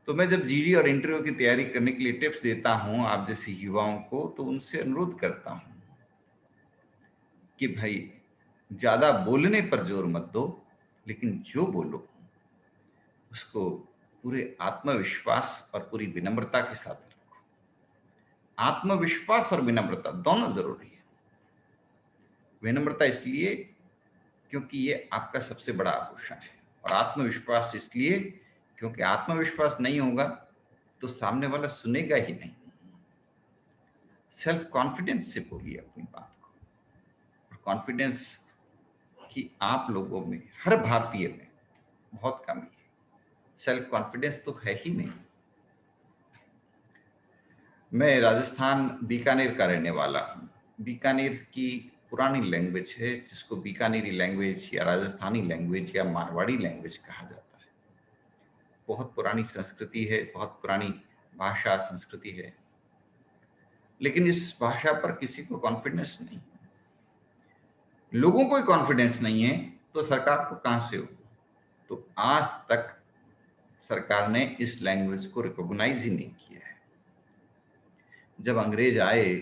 तो मैं जब जीडी और इंटरव्यू की तैयारी करने के लिए टिप्स देता हूं आप जैसे युवाओं को, तो उनसे अनुरोध करता हूं कि भाई ज्यादा बोलने पर जोर मत दो, लेकिन जो बोलो उसको पूरे आत्मविश्वास और पूरी विनम्रता के साथ रखो। आत्मविश्वास और विनम्रता दोनों जरूरी है। विनम्रता इसलिए क्योंकि ये आपका सबसे बड़ा आभूषण है, और आत्मविश्वास इसलिए क्योंकि आत्मविश्वास नहीं होगा तो सामने वाला सुनेगा ही नहीं। सेल्फ कॉन्फिडेंस से बोलिए अपनी बात को, और कॉन्फिडेंस की आप लोगों में, हर भारतीय में बहुत कमी है। सेल्फ कॉन्फिडेंस तो है ही नहीं। मैं राजस्थान बीकानेर का रहने वाला हूँ। बीकानेर की पुरानी लैंग्वेज है जिसको बीकानेरी लैंग्वेज या राजस्थानी लैंग्वेज या मारवाड़ी लैंग्वेज कहा जाता है। बहुत पुरानी संस्कृति है, बहुत पुरानी भाषा संस्कृति है, लेकिन इस भाषा पर किसी को कॉन्फिडेंस नहीं, लोगों को ही कॉन्फिडेंस नहीं है, तो सरकार को कहां से हो? तो आज तक सरकार ने इस लैंग्वेज को रिकॉग्नाइज ही नहीं किया है। जब अंग्रेज आए,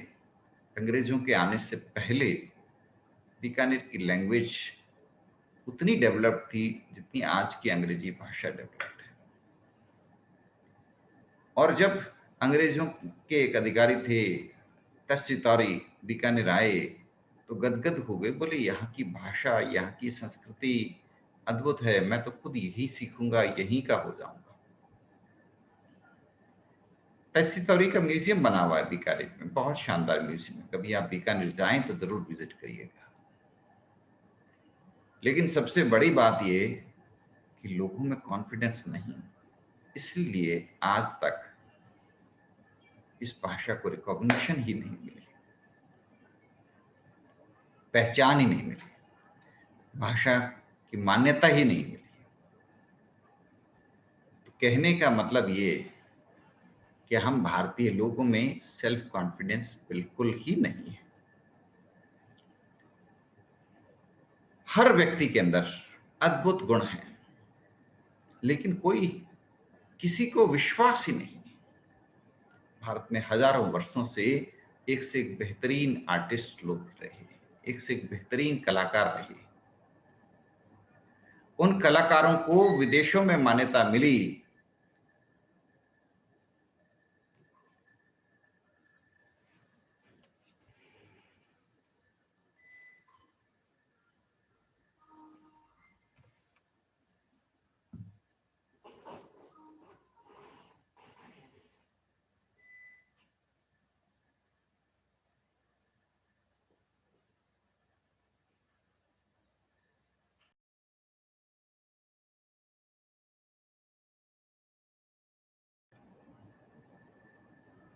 अंग्रेजों के आने से पहले बीकानेर की लैंग्वेज उतनी डेवलप्ड थी जितनी आज की अंग्रेजी भाषा डेवलप्ड है। और जब अंग्रेजों के एक अधिकारी थे तस्सीतौरी, बीकानेर आए तो गदगद हो गए, बोले यहाँ की भाषा, यहाँ की संस्कृति अद्भुत है, मैं तो खुद यही सीखूंगा, यहीं का हो जाऊंगा। तस्सीतौरी का म्यूजियम बना हुआ है बीकानेर में, बहुत शानदार म्यूजियम है, कभी आप बीकानेर जाएं तो जरूर विजिट करिएगा। लेकिन सबसे बड़ी बात ये कि लोगों में कॉन्फिडेंस नहीं, इसलिए आज तक इस भाषा को रिकॉग्निशन ही नहीं मिली, पहचान ही नहीं मिली, भाषा की मान्यता ही नहीं मिली। तो कहने का मतलब ये कि हम भारतीय लोगों में सेल्फ कॉन्फिडेंस बिल्कुल ही नहीं है। हर व्यक्ति के अंदर अद्भुत गुण है, लेकिन कोई किसी को विश्वास ही नहीं। भारत में हजारों वर्षों से एक बेहतरीन आर्टिस्ट लोग रहे, एक से एक बेहतरीन कलाकार रहे। उन कलाकारों को विदेशों में मान्यता मिली